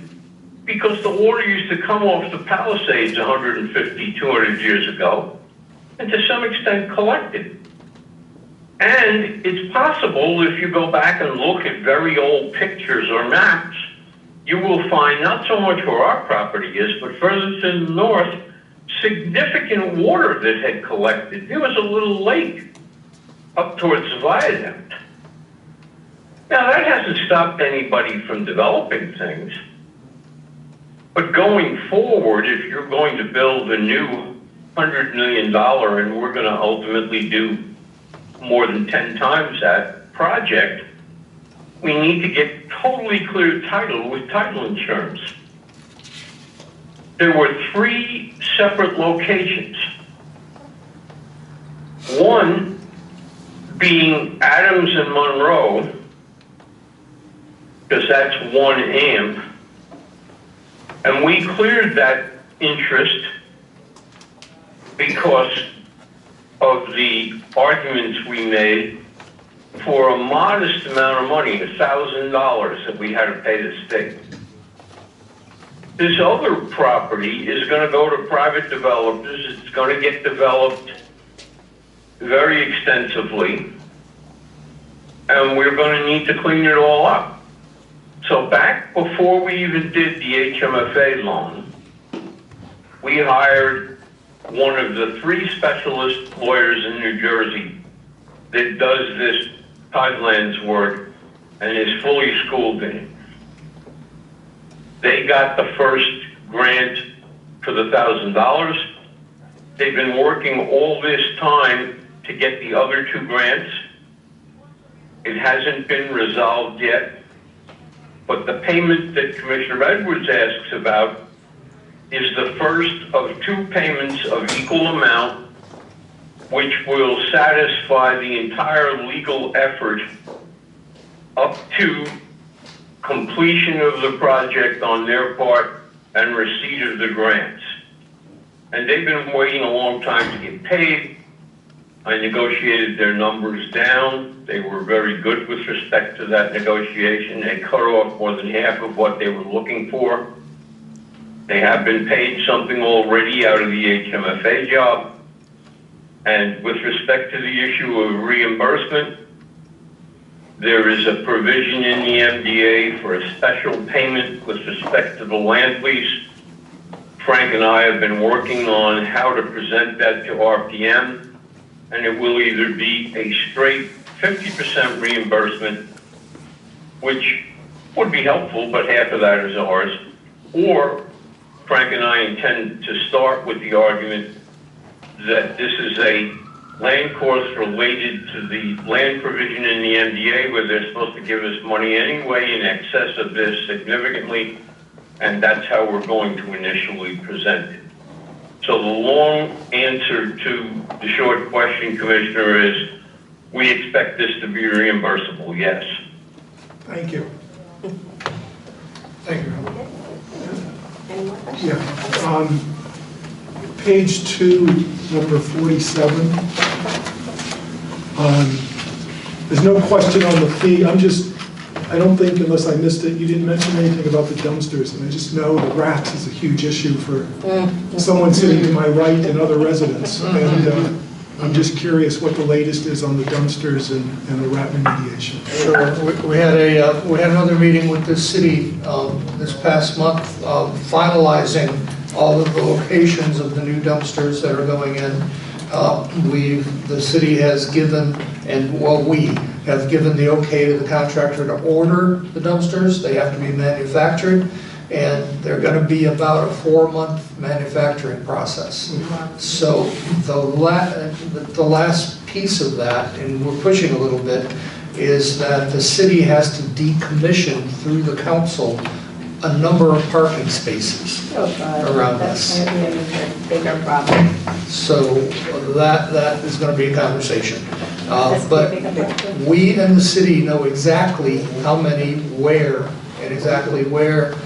because the water used to come off the Palisades 150, 200 years ago, and to some extent collected. And it's possible, if you go back and look at very old pictures or maps, you will find not so much where our property is, but further to the north, significant water that had collected. There was a little lake up towards the viaduct. Now, that hasn't stopped anybody from developing things. But going forward, if you're going to build a new $100 million, and we're going to ultimately do more than 10 times that project, we need to get totally clear title with title insurance. There were 3 separate locations. One being Adams and Monroe, because that's 1 amp. And we cleared that interest because of the arguments we made for a modest amount of money, $1,000 that we had to pay the state. This other property is going to go to private developers. It's going to get developed very extensively, and we're going to need to clean it all up. So back before we even did the HMFA loan, we hired one of the 3 specialist lawyers in New Jersey that does this Tidelands work, and is fully schooled in it. They got the first grant for the $1,000. They've been working all this time to get the other 2 grants. It hasn't been resolved yet, but the payment that Commissioner Edwards asks about is the first of 2 payments of equal amount, which will satisfy the entire legal effort up to completion of the project on their part and receipt of the grants. And they've been waiting a long time to get paid. I negotiated their numbers down. They were very good with respect to that negotiation. They cut off more than half of what they were looking for. They have been paid something already out of the HMFA job. And with respect to the issue of reimbursement, there is a provision in the MDA for a special payment with respect to the land lease. Frank and I have been working on how to present that to RPM, and it will either be a straight 50% reimbursement, which would be helpful, but half of that is ours, or Frank and I intend to start with the argument that this is a land cost related to the land provision in the MDA, where they're supposed to give us money anyway in excess of this significantly, and that's how we're going to initially present it. So the long answer to the short question, Commissioner, is we expect this to be reimbursable, yes. Thank you. Thank you. Any more questions? Yeah. Page 2, number 47. There's no question on the fee. I don't think, unless I missed it, you didn't mention anything about the dumpsters. And I just know the rats is a huge issue for someone sitting to my right and other residents. And I'm just curious what the latest is on the dumpsters and the rat remediation. Sure. We had another meeting with the city this past month, finalizing all of the locations of the new dumpsters that are going in. The city has given, we have given the okay to the contractor to order the dumpsters. They have to be manufactured, and they're going to be about a 4-month manufacturing process. So the last piece of that, and we're pushing a little bit, is that the city has to decommission through the council a number of parking spaces around us. That's going to be a bigger problem. So that is going to be a conversation. But we and the city know exactly how many, where, and exactly where.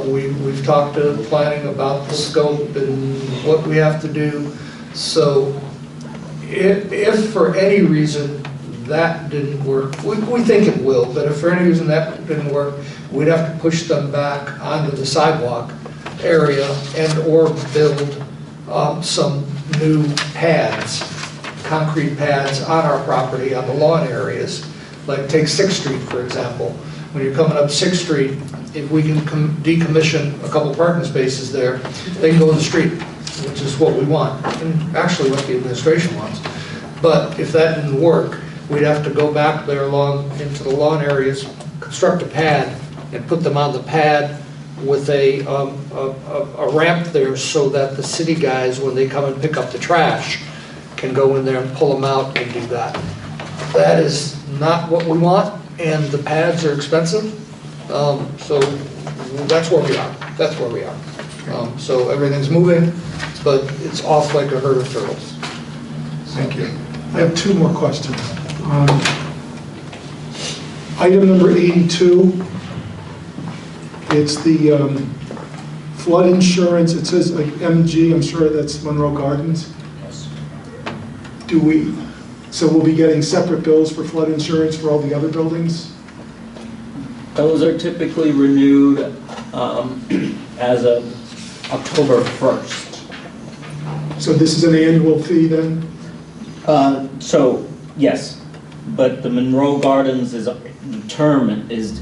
We've talked to planning about the scope and what we have to do. So if for any reason that didn't work, we think it will, but if for any reason that didn't work, we'd have to push them back onto the sidewalk area and or build some new pads, concrete pads on our property on the lawn areas. Like take 6th Street, for example. When you're coming up 6th Street, if we can decommission a couple parking spaces there, they can go in the street, which is what we want, and actually what the administration wants. But if that didn't work, we'd have to go back there along into the lawn areas, construct a pad, and put them on the pad with a ramp there so that the city guys, when they come and pick up the trash, can go in there and pull them out and do that. That is not what we want, and the pads are expensive. So that's where we are. That's where we are. So everything's moving, but it's off like a herd of turtles. Thank you. I have 2 more questions. Item number 82, it's the flood insurance. It says like MG, I'm sure that's Monroe Gardens. Yes. So we'll be getting separate bills for flood insurance for all the other buildings? Those are typically renewed as of October 1st. So this is an annual fee then? So, yes, but the Monroe Gardens the term is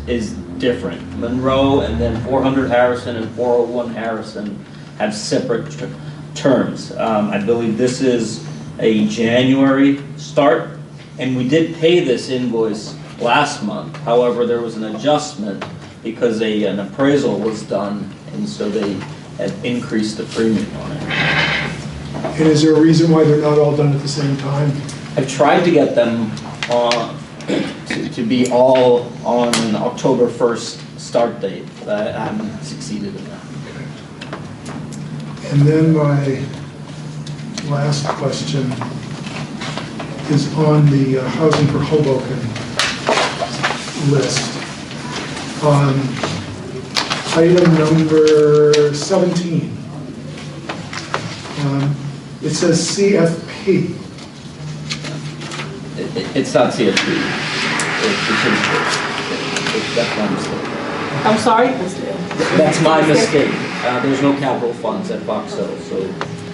different. Monroe and then 400 Harrison and 401 Harrison have separate terms. I believe this is a January start, and we did pay this invoice last month. However, there was an adjustment because an appraisal was done, and so they had increased the premium on it. And is there a reason why they're not all done at the same time? I've tried to get them to be all on an October 1st start date, but I haven't succeeded in that. And then my last question is on the Housing for Hoboken list. On item number 17, it says CFP. It's not CFP. That's my mistake. I'm sorry? That's my mistake. There's no capital funds at Fox Hill, so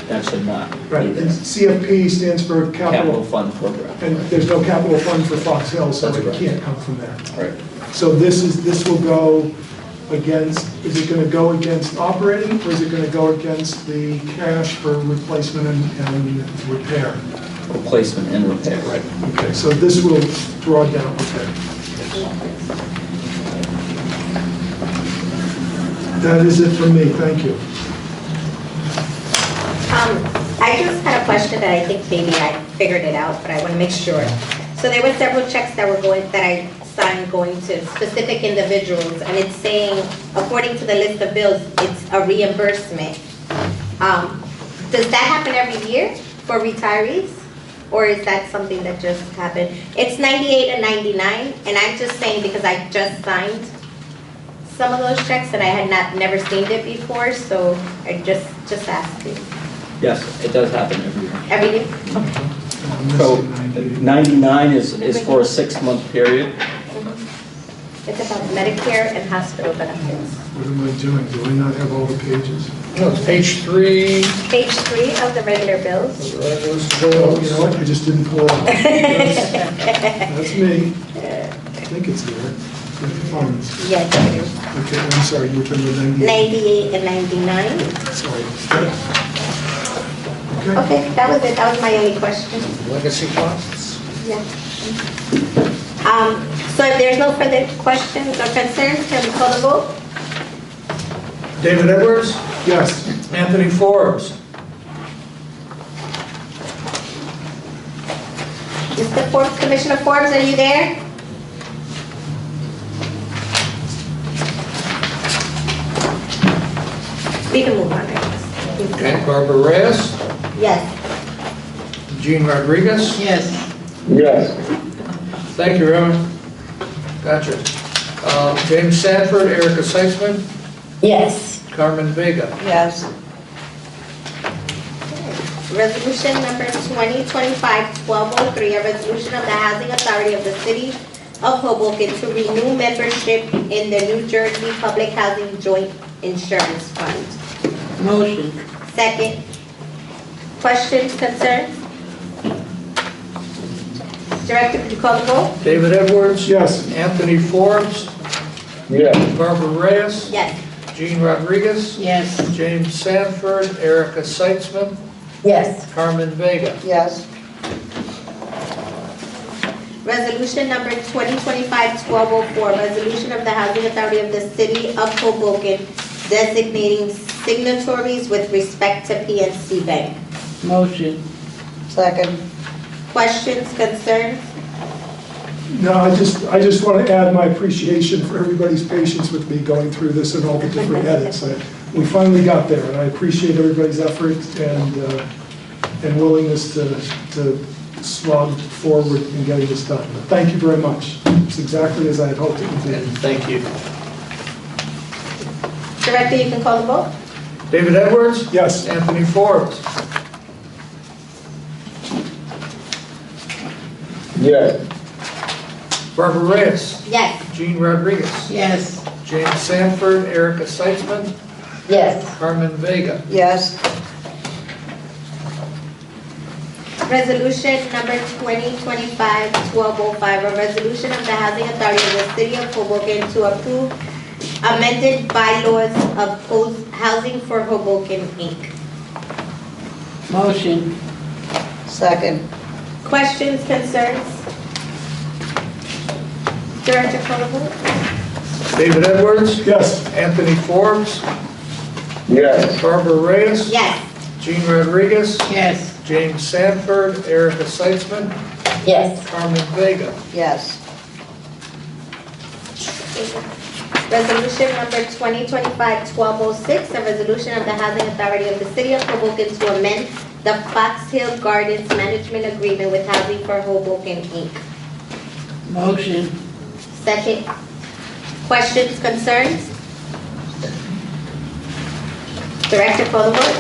that should not Right, be there. and CFP stands for Capital capital, Fund Program. and there's no capital fund for Fox Hill, so That's it correct. can't come from there. Right. So this will go against, is it going to go against operating, or is it going to go against the cash for replacement and repair? Replacement and repair. Right. Okay, so this will draw down, okay. That is it for me, thank you. I just had a question that I think maybe I figured it out, but I want to make sure. So there were several checks that I signed going to specific individuals, and it's saying, according to the list of bills, it's a reimbursement. Does that happen every year for retirees? Or is that something that just happened? It's 98 and 99, and I'm just saying because I just signed some of those checks and I had never seen it before, so I just asked you. Yes, it does happen every year. Every year? So 99 is for a 6-month period. It's about Medicare and hospital benefits. What am I doing? Do I not have all the pages? No, it's page 3. Page 3 of the regular bills. Oh, you know what, I just didn't pull it out. That's me. I think it's there. The funds. Yes, I do. Okay, I'm sorry, you were talking about 98. 98 and 99. Sorry. Okay. Okay, that was it. That was my only question. Legacy costs. Yeah. So if there's no further questions or concerns, can we call the vote? David Edwards, Yes. Anthony Forbes, Mr. Forbes, Commissioner Forbes, are you there? We can move on, I guess. okay, Barbara Reyes, Yes. Jean Rodriguez. Yes. Thank you, Raymond. Gotcha. James Sanford, Erica Seitzman, Yes. Carmen Vega. Yes. Resolution number 2025-1203, a resolution of the Housing Authority of the City of Hoboken to renew membership in the New Jersey Public Housing Joint Insurance Fund. Motion. Second. Questions, concerns? Director, could you call the roll? David Edwards. Yes. Anthony Forbes. Barbara Reyes. Yes. Jean Rodriguez. Yes. James Sanford, Erica Seitzman, Yes. Carmen Vega. Yes. Resolution number 2025-1204, resolution of the Housing Authority of the City of Hoboken designating signatories with respect to PNC Bank. Motion. Second. Questions, concerns? No, I just want to add my appreciation for everybody's patience with me going through this and all the different edits. We finally got there, and I appreciate everybody's effort and willingness to slog forward in getting this done. But thank you very much. It's exactly as I had hoped it would be. And thank you. Director, you can call the vote. David Edwards. Yes. Anthony Forbes. Barbara Reyes. Yes. Jean Rodriguez. Yes. James Sanford, Erica Seitzman, Yes. Carmen Vega. Yes. Resolution number 2025-1205, a resolution of the Housing Authority of the City of Hoboken to approve amended bylaws of Housing for Hoboken, Inc. Motion. Second. Questions, concerns? Director, call the vote. David Edwards, Yes. Anthony Forbes, Yes. Barbara Reyes, Yes. Jean Rodriguez, Yes. James Sanford, Erica Seitzman, Yes. Carmen Vega. Yes. Resolution number 2025-1206, a resolution of the Housing Authority of the City of Hoboken to amend the Fox Hill Gardens Management Agreement with Housing for Hoboken, Inc. Motion. Second. Questions, concerns? Director, call the vote.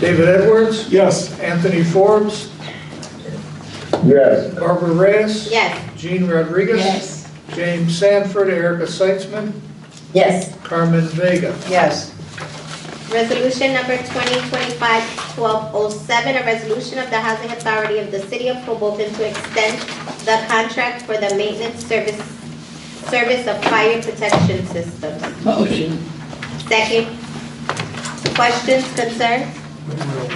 David Edwards, Yes. Anthony Forbes, Yes. Barbara Reyes, Yes. Jean Rodriguez, Yes. James Sanford, Erica Seitzman, Yes. Carmen Vega. Yes. Resolution number 2025-1207, a resolution of the Housing Authority of the City of Hoboken to extend the contract for the maintenance service of fire protection systems. Motion. Second. Questions, concerns?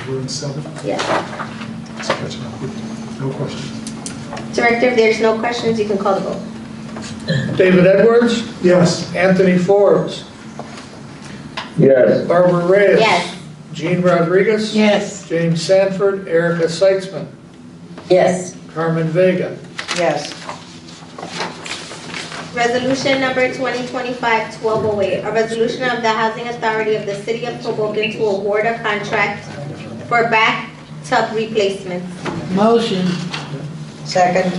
We're in 7. Yes. Let's catch up. No questions. Director, if there's no questions, you can call the vote. David Edwards, Yes. Anthony Forbes, Yes. Barbara Reyes. Yes. Jean Rodriguez. Yes. James Sanford, Erica Seitzman, Yes. Carmen Vega. Yes. Resolution number 2025-1208, a resolution of the Housing Authority of the City of Hoboken to award a contract for bathtub replacements. Motion. Second.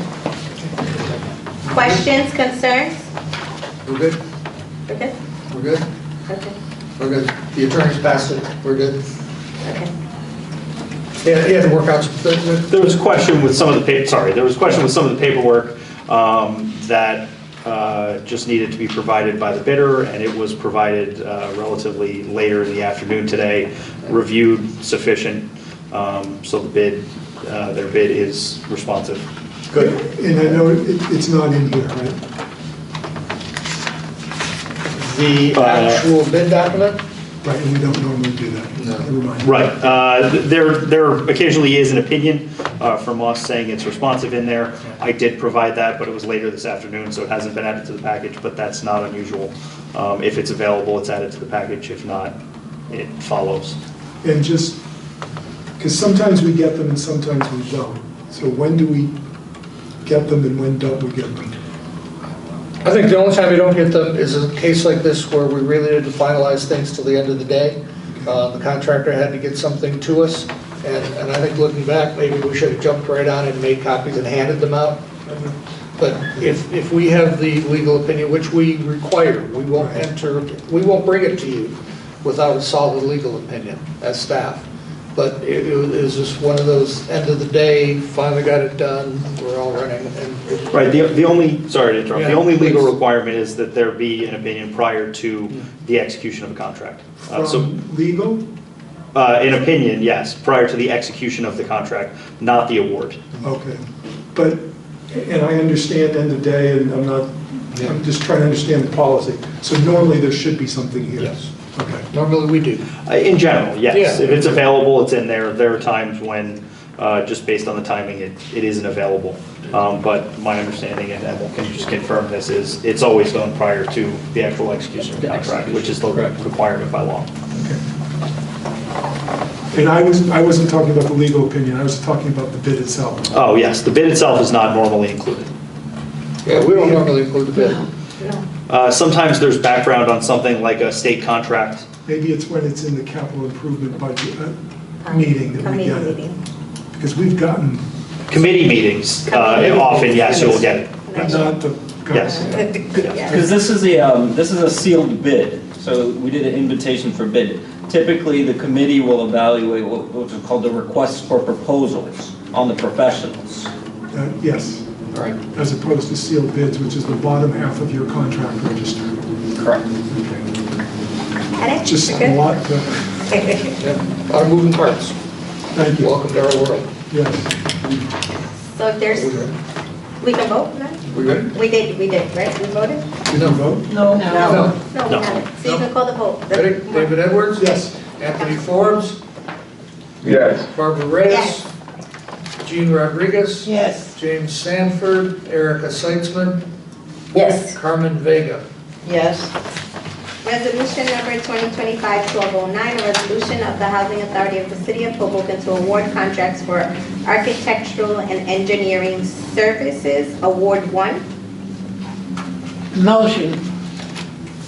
Questions, concerns? We're good? Okay. We're good? Okay. We're good. The attorneys passed it. We're good. Okay. Yeah, he had to work out some things. There was a question with some of the paperwork that just needed to be provided by the bidder, and it was provided relatively later in the afternoon today, reviewed sufficient, so the bid, their bid is responsive. Good. And I know it's not in here, right? The actual bid document? Right, and we don't normally do that. No. Never mind. Right. There occasionally is an opinion from us saying it's responsive in there. I did provide that, but it was later this afternoon, so it hasn't been added to the package, but that's not unusual. If it's available, it's added to the package. If not, it follows. And just, because sometimes we get them and sometimes we don't. So when do we get them and when don't we get them? I think the only time we don't get them is a case like this where we really need to finalize things till the end of the day. The contractor had to get something to us, and I think looking back, maybe we should have jumped right on and made copies and handed them out. But if we have the legal opinion, which we require, we won't bring it to you without a solid legal opinion as staff. But it was just one of those end of the day, finally got it done, we're all running. Right, the only, sorry to interrupt, Yeah, the only legal please. requirement is that there be an opinion prior to the execution of a contract. From legal? An opinion, yes, prior to the execution of the contract, not the award. Okay. But, and I understand end of day, and I'm just trying to understand the policy. So normally there should be something here. Yes. Okay. Normally we do. In general, yes. Yeah. If it's available, it's in there. There are times when, just based on the timing, it isn't available. But my understanding, and Emil can just confirm this, is it's always done prior to the actual execution of the contract, which is the requirement by law. And I wasn't talking about the legal opinion, I was talking about the bid itself. Oh, yes, the bid itself is not normally included. Yeah, we don't normally include the bid. Sometimes there's background on something like a state contract. Maybe it's when it's in the capital improvement budget meeting that we get it. Because we've gotten, Committee meetings, often, yes, you'll get it. not the. Yes. Because this is a sealed bid, so we did an invitation for bid. Typically, the committee will evaluate what's called the requests for proposals on the professionals. Yes. Right. As opposed to sealed bids, which is the bottom half of your contract register. Correct. Just a lot to, Yeah. A lot of moving parts. thank you. Welcome to our world. Yes. So if there's, we can vote now? We good? We did, right? We voted? You don't vote? No. No, we haven't. So you can call the vote. Ready? David Edwards? Yes. Anthony Forbes? Yes. Barbara Reyes? Yes. Jean Rodriguez? Yes. James Sanford? Erica Seitzman? Yes. Carmen Vega. Yes. Resolution number 2025-1209, a resolution of the Housing Authority of the City of Hoboken to award contracts for architectural and engineering services, Award 1. Motion.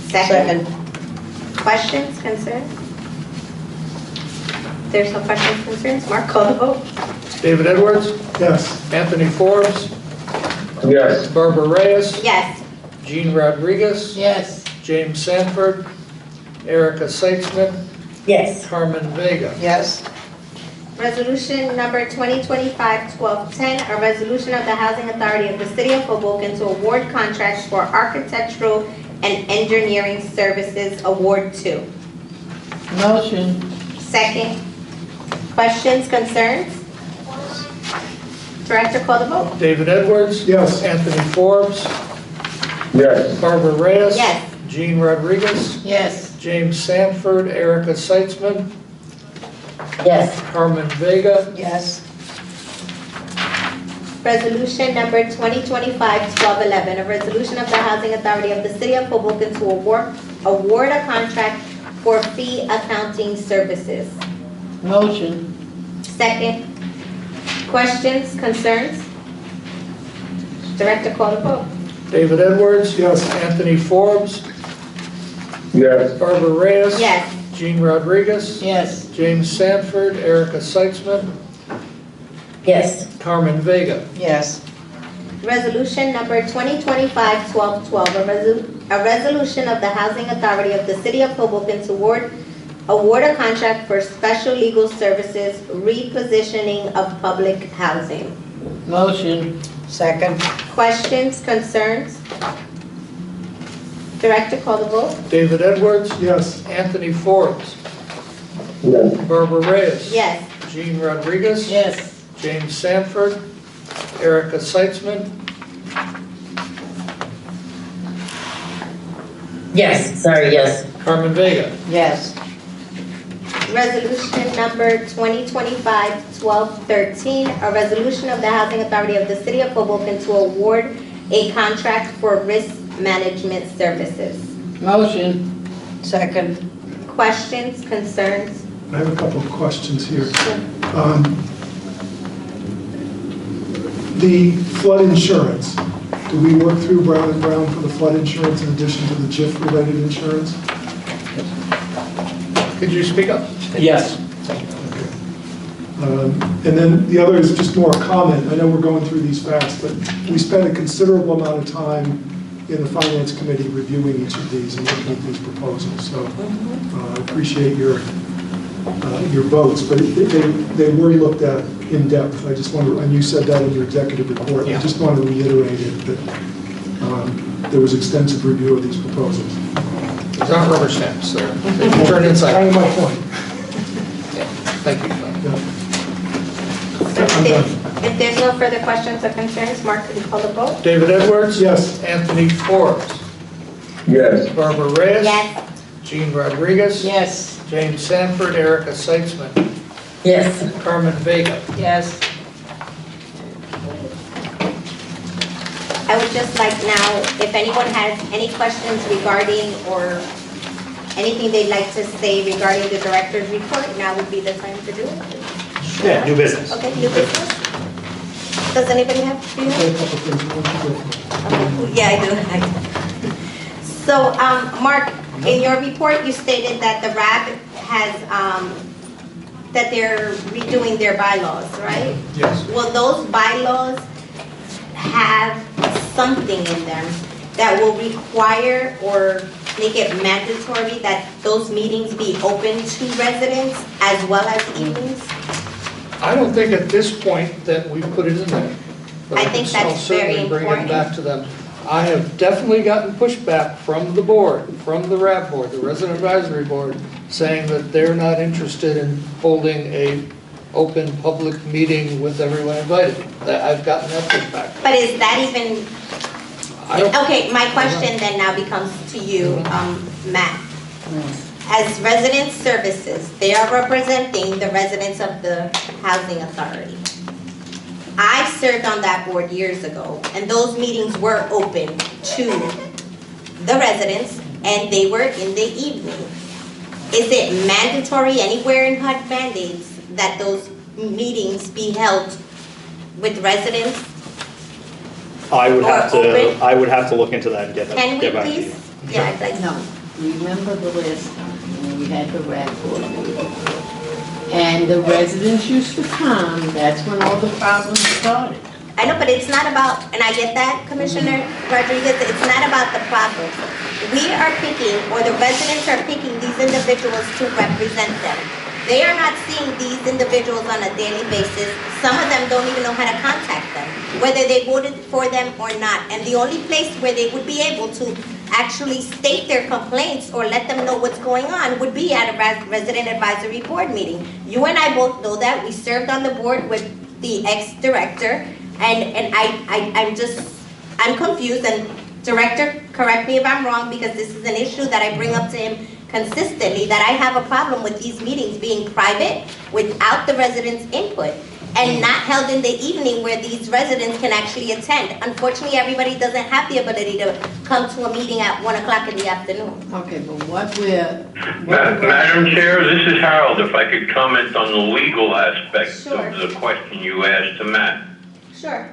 Second. Questions, concerns? There's no questions, concerns. Mark, call the vote. David Edwards, Yes. Anthony Forbes, Yes. Barbara Reyes, Yes. Jean Rodriguez, Yes. James Sanford, Erica Seitzman, Yes. Carmen Vega. Yes. Resolution number 2025-1210, a resolution of the Housing Authority of the City of Hoboken to award contracts for architectural and engineering services, Award 2. Motion. Second. Questions, concerns? Director, call the vote. David Edwards. Yes. Anthony Forbes, Yes. Barbara Reyes. Yes. Jean Rodriguez, Yes. James Sanford, Erica Seitzman, Yes. Carmen Vega. Yes. Resolution number 2025-1211, a resolution of the Housing Authority of the City of Hoboken to award a contract for fee accounting services. Motion. Second. Questions, concerns? Director, call the vote. David Edwards. Yes. Anthony Forbes, Yes. Barbara Reyes. Yes. Jean Rodriguez, Yes. James Sanford, Erica Seitzman, Yes. Carmen Vega. Yes. Resolution number 2025-1212, a resolution of the Housing Authority of the City of Hoboken to award a contract for special legal services repositioning of public housing. Motion. Second. Questions, concerns? Director, call the vote. David Edwards, Yes. Anthony Forbes, Yes. Barbara Reyes. Yes. Jean Rodriguez, Yes. James Sanford, Erica Seitzman, Yes. Sorry, yes. Carmen Vega. Yes. Resolution number 2025-1213, a resolution of the Housing Authority of the City of Hoboken to award a contract for risk management services. Motion. Second. Questions, concerns? I have a couple of questions here. The flood insurance, do we work through Brown and Brown for the flood insurance in addition to the JIF-related insurance? Could you speak up? Yes. And then the other is just more a comment. I know we're going through these fast, but we spent a considerable amount of time in the Finance Committee reviewing each of these and looking at these proposals. So I appreciate your votes, but they were looked at in depth. I just want to, and you said that in your executive report. I just want to reiterate it that there was extensive review of these proposals. There's not rubber stamps there. They can turn inside. Kind of my point. Thank you. I'm done. If there's no further questions or concerns, Mark, could you call the vote? David Edwards? Yes. Anthony Forbes, Yes. Barbara Reyes? Yes. Jean Rodriguez? Yes. James Sanford, Erica Seitzman, Yes. Carmen Vega. Yes. I would just like now, if anyone has any questions regarding or anything they'd like to say regarding the director's report, now would be the time to do it. Yeah, new business. Okay, new business? Does anybody have? Do you I have? have a couple things. Why don't you go for it? Yeah, I do. So, Mark, in your report, you stated that the RAB has, that they're redoing their bylaws, right? Yes. Will those bylaws have something in them that will require or make it mandatory that those meetings be open to residents as well as evenings? I don't think at this point that we put it in there. But I think I'll that's very certainly bring it important. back to them. I have definitely gotten pushback from the board, from the RAB board, the Resident Advisory Board, saying that they're not interested in holding a open public meeting with everyone invited. I've gotten that pushback. But is that even, I don't, okay, my question then now becomes to you, Matt. As resident services, they are representing the residents of the Housing Authority. I served on that board years ago, and those meetings were open to the residents and they were in the evening. Is it mandatory anywhere in HUD mandates that those meetings be held with residents? I would Or have to, open? I would have to look into that and get Can we back to you. please? Yeah, I'd like to. No, remember the last time when we had the RAD board meeting? And the residents used to come, that's when all the problems started. I know, but it's not about, and I get that, Commissioner Rodriguez, it's not about the problems. We are picking, or the residents are picking these individuals to represent them. They are not seeing these individuals on a daily basis. Some of them don't even know how to contact them, whether they voted for them or not. And the only place where they would be able to actually state their complaints or let them know what's going on would be at a resident advisory board meeting. You and I both know that. We served on the board with the ex-director, and I'm confused. And Director, correct me if I'm wrong, because this is an issue that I bring up to him consistently, that I have a problem with these meetings being private without the residents' input and not held in the evening where these residents can actually attend. Unfortunately, everybody doesn't have the ability to come to a meeting at 1 o'clock in the afternoon. Okay, but what we're... Madam Chair, this is Harold. If I could comment on the legal aspect Sure. of the question you asked to Matt. Sure.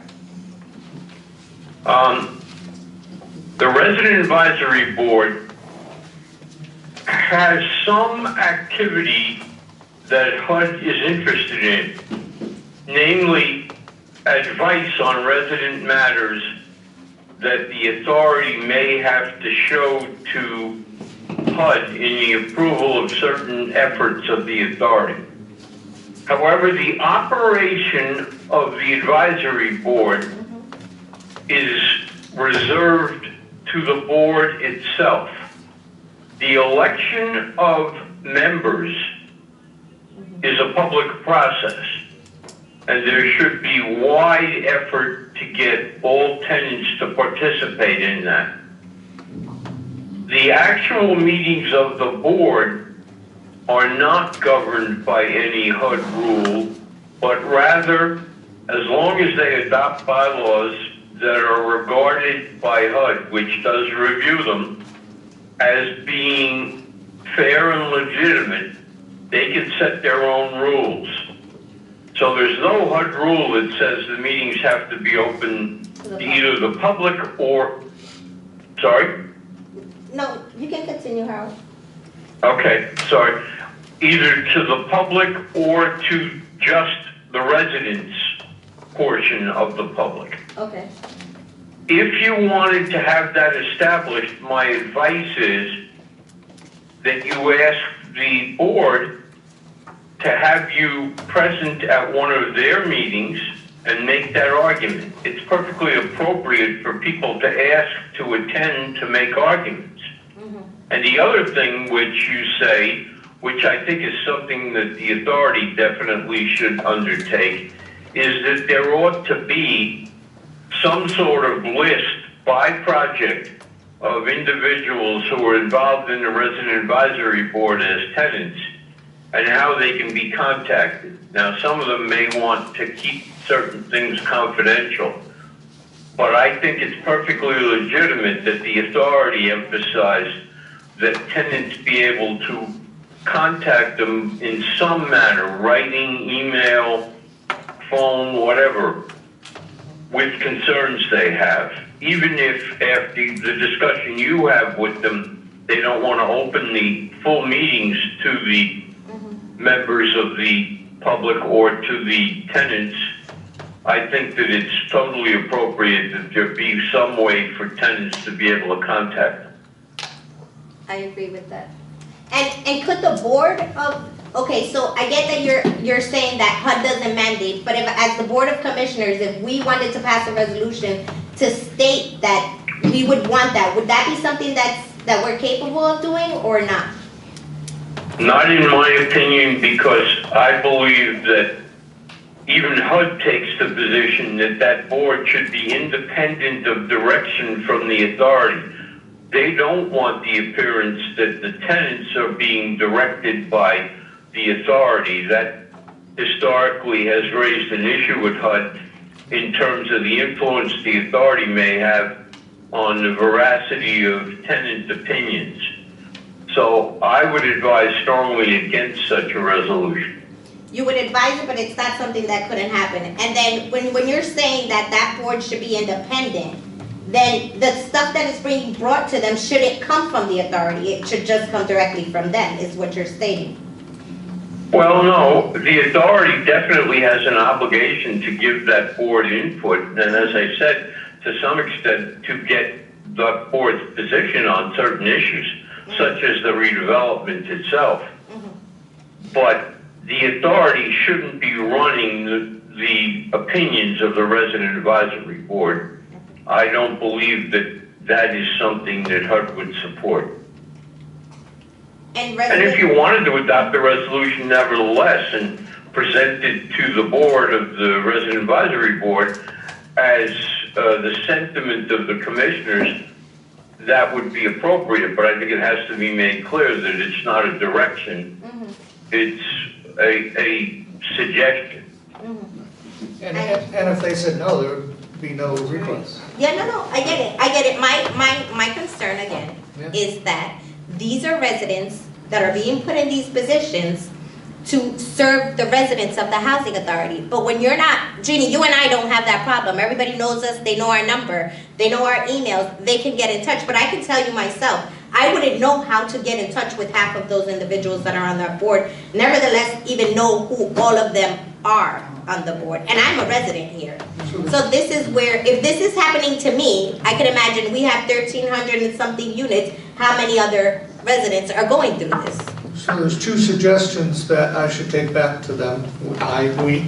The Resident Advisory Board has some activity that HUD is interested in, namely advice on resident matters that the authority may have to show to HUD in the approval of certain efforts of the authority. However, the operation of the advisory board is reserved to the board itself. The election of members is a public process, and there should be wide effort to get all tenants to participate in that. The actual meetings of the board are not governed by any HUD rule, but rather, as long as they adopt bylaws that are regarded by HUD, which does review them, as being fair and legitimate, they can set their own rules. So there's no HUD rule that says the meetings have to be open to either the public or, sorry? No, you can continue, Harold. Okay, sorry. Either to the public or to just the residents portion of the public. Okay. If you wanted to have that established, my advice is that you ask the board to have you present at one of their meetings and make that argument. It's perfectly appropriate for people to ask to attend to make arguments. And the other thing which you say, which I think is something that the authority definitely should undertake, is that there ought to be some sort of list by project of individuals who are involved in the resident advisory board as tenants and how they can be contacted. Now, some of them may want to keep certain things confidential, but I think it's perfectly legitimate that the authority emphasize that tenants be able to contact them in some manner, writing, email, phone, whatever, with concerns they have. Even if after the discussion you have with them, they don't want to open the full meetings to the members of the public or to the tenants, I think that it's totally appropriate that there be some way for tenants to be able to contact them. I agree with that. And could the board of, okay, so I get that you're saying that HUD doesn't mandate, but if, as the Board of Commissioners, if we wanted to pass a resolution to state that we would want that, would that be something that we're capable of doing or not? Not in my opinion, because I believe that even HUD takes the position that that board should be independent of direction from the authority. They don't want the appearance that the tenants are being directed by the authority. That historically has raised an issue with HUD in terms of the influence the authority may have on the veracity of tenant opinions. So I would advise strongly against such a resolution. You would advise it, but it's not something that couldn't happen. And then when you're saying that that board should be independent, then the stuff that is being brought to them shouldn't come from the authority. It should just come directly from them, is what you're stating. Well, no, the authority definitely has an obligation to give that board input, and as I said, to some extent, to get the board's position on certain issues, such as the redevelopment itself. But the authority shouldn't be running the opinions of the resident advisory board. I don't believe that that is something that HUD would support. And if you wanted to adopt the resolution nevertheless and present it to the board of the resident advisory board as the sentiment of the commissioners, that would be appropriate, but I think it has to be made clear that it's not a direction, it's a suggestion. And if they said no, there would be no recourse. Yeah, no, I get it. I get it. My concern again is that these are residents that are being put in these positions to serve the residents of the housing authority. But when you're not, Jeannie, you and I don't have that problem. Everybody knows us, they know our number, they know our emails, they can get in touch. But I can tell you myself, I wouldn't know how to get in touch with half of those individuals that are on that board, nevertheless even know who all of them are on the board. And I'm a resident here. So this is where, if this is happening to me, I can imagine we have 1,300 and something units, how many other residents are going through this? So there's two suggestions that I should take back to them, we.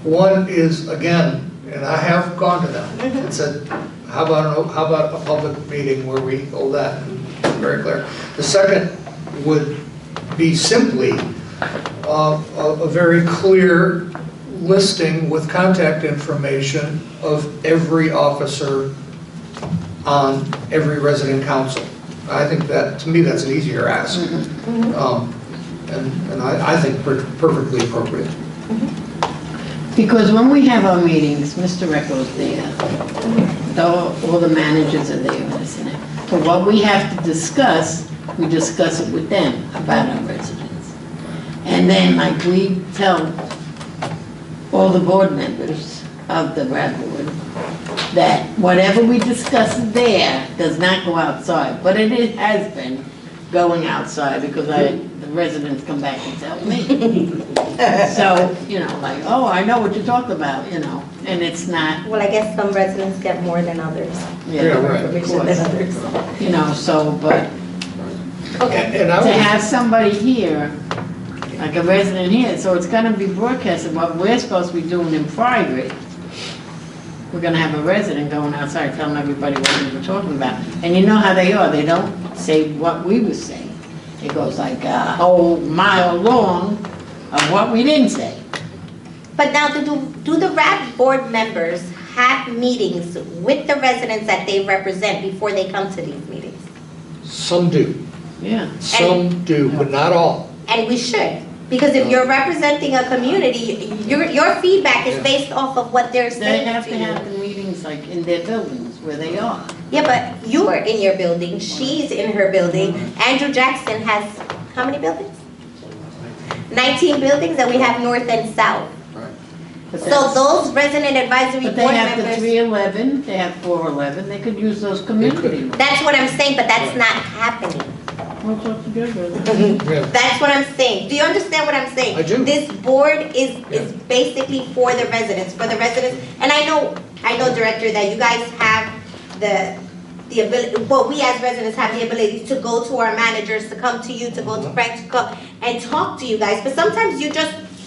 One is, again, and I have gone to them and said, how about a public meeting where we hold that? And it's very clear. The second would be simply a very clear listing with contact information of every officer on every resident council. I think that, to me, that's an easier ask. And I think perfectly appropriate. Because when we have our meetings, Mr. Recco's there, all the managers are there, isn't it? So what we have to discuss, we discuss it with them about our residents. And then, like, we tell all the board members of the RAD board that whatever we discuss there does not go outside. But it has been going outside because the residents come back and tell me. So, you know, like, oh, I know what you're talking about, you know, and it's not. Well, I guess some residents get more than others. Yeah, right. Of course. You know, so, but And I to would, have somebody here, like a resident here, so it's gonna be broadcasted, what we're supposed to be doing in private, we're gonna have a resident going outside telling everybody what we were talking about. And you know how they are, they don't say what we were saying. It goes like a whole mile long of what we didn't say. But now, do the RAD board members have meetings with the residents that they represent before they come to these meetings? some do. Yeah. Some do, but not all. And we should, because if you're representing a community, your feedback is based off of what they're They saying have to to you. have the meetings like in their buildings where they are. Yeah, but you are in your building, she's in her building. Andrew Jackson has, how many buildings? 19 buildings, and we have north and south. But So that's- those resident advisory But board they have the members, 311, they have 411, they could use those community rooms. that's what I'm saying, but that's not happening. Well, it's up to you, brother. Yeah. That's what I'm saying. Do you understand what I'm saying? I do. This board is basically for the residents, and I know, Director, that you guys have the ability, well, we as residents have the ability to go to our managers, to come to you, to go to Frank, to come and talk to you guys, but sometimes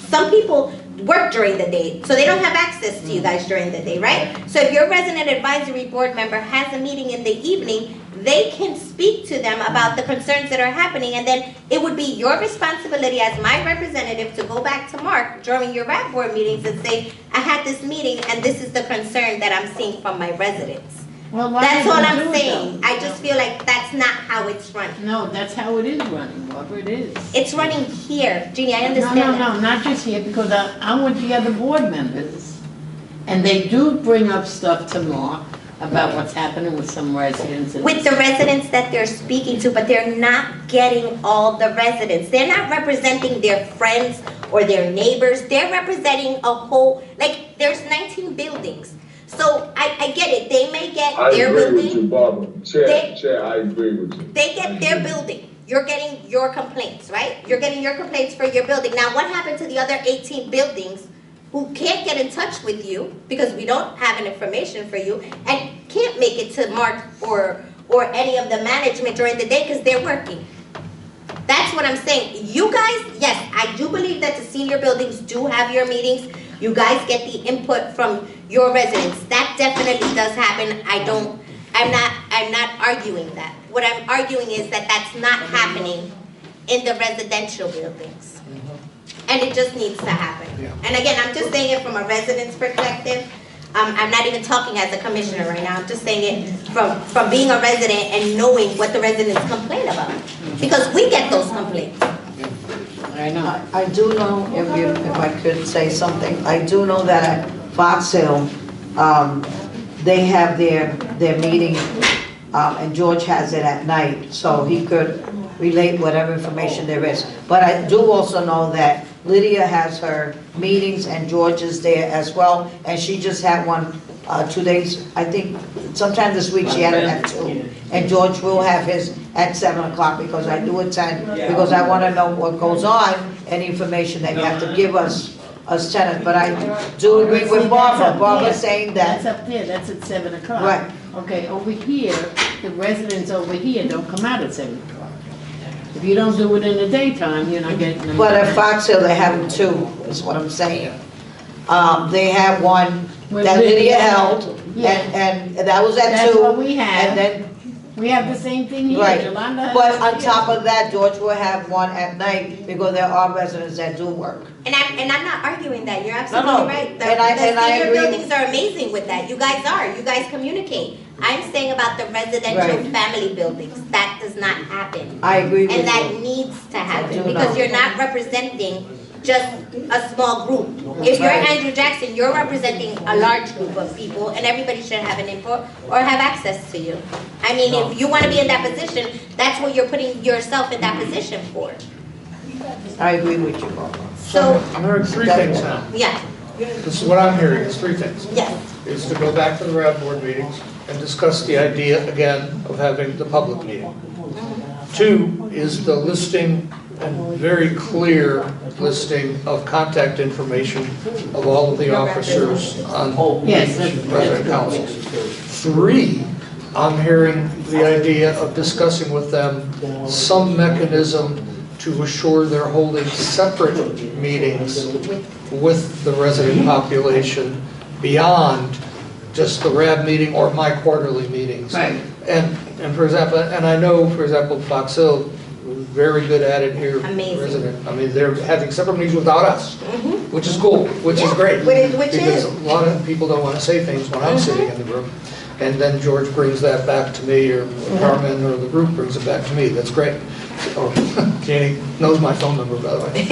some people work during the day, so they don't have access to you guys during the day, right? So if your resident advisory board member has a meeting in the evening, they can speak to them about the concerns that are happening, and then it would be your responsibility as my representative to go back to Mark during your RAD board meetings and say, I had this meeting and this is the concern that I'm seeing from my residents. Well, why That's don't all you I'm do it, saying. though? I just feel like that's not how it's running. No, that's how it is running, whatever it is. It's running here. Jeannie, I No, understand that. no, not just here, because I'm with the other board members, and they do bring up stuff to Mark, about what's happening with some residents. With the residents that they're speaking to, but they're not getting all the residents. They're not representing their friends or their neighbors. They're representing a whole, like, there's 19 buildings. So I get it. They may get their building. I agree with you, Barbara. Chair, I agree with you. They get their building. You're getting your complaints, right? You're getting your complaints for your building. Now, what happened to the other 18 buildings who can't get in touch with you because we don't have an information for you and can't make it to Mark or any of the management during the day because they're working? That's what I'm saying. You guys, yes, I do believe that the senior buildings do have your meetings. You guys get the input from your residents. That definitely does happen. I'm not arguing that. What I'm arguing is that that's not happening in the residential buildings. And it just needs to happen. And again, I'm just saying it from a resident's perspective. I'm not even talking as a commissioner right now. I'm just saying it from being a resident and knowing what the residents complain about. Because we get those complaints. I know. I do know, if I could say something, I do know that at Fox Hill, they have their meeting, and George has it at night, so he could relate whatever information there is. But I do also know that Lydia has her meetings and George is there as well, and she just had one 2 days, I think, sometime this week she had it at 2. And George will have his at 7 o'clock because I do attend, because I want to know what goes on, any information that you have to give us tenants. But I do agree with Barbara. Barbara's saying that. That's up there, that's at 7 o'clock. Right. Okay, over here, the residents over here don't come out at 7 o'clock. If you don't do it in the daytime, you're not getting them. But at Fox Hill, they have 2, is what I'm saying. They have one that Lydia held, and that was at 2. That's what we have. And then, We have the same thing here. right. Yolanda But has on top of that, George will have one at night because there are residents that do work. And I'm not arguing that. You're No, absolutely no. right. The And I senior agree. buildings are amazing with that. You guys are. You guys communicate. I'm saying about the residential Right. family buildings. That does not happen. I agree with you. And that needs to happen do because know. you're not representing just a small group. If you're Right. Andrew Jackson, you're representing a large group of people and everybody should have an input or have access to you. I mean, if you want to be in that position, that's what you're putting yourself in that position for. I agree with you, Barbara. So, I'm hearing 3 things now. yeah, This is what I'm hearing, is 3 things. yes. Is to go back to the RAB board meetings and discuss the idea again of having the public meeting. 2 is the listing, and very clear listing of contact information of all of the officers on Yes, resident councils. 3, I'm hearing the idea of discussing with them some mechanism to assure they're holding separate meetings with the resident population beyond just the RAB meeting or my quarterly meetings. Right. And for example, and I know, for example, Fox Hill, very good at it here. Amazing. Resident. I mean, they're having separate meetings without us, which is cool, which is great. Which Because is. a lot of people don't want to say things when I'm sitting in the room. And then George brings that back to me, or Carmen or the group brings it back to me. That's great. Oh, Janie knows my phone number, by the way.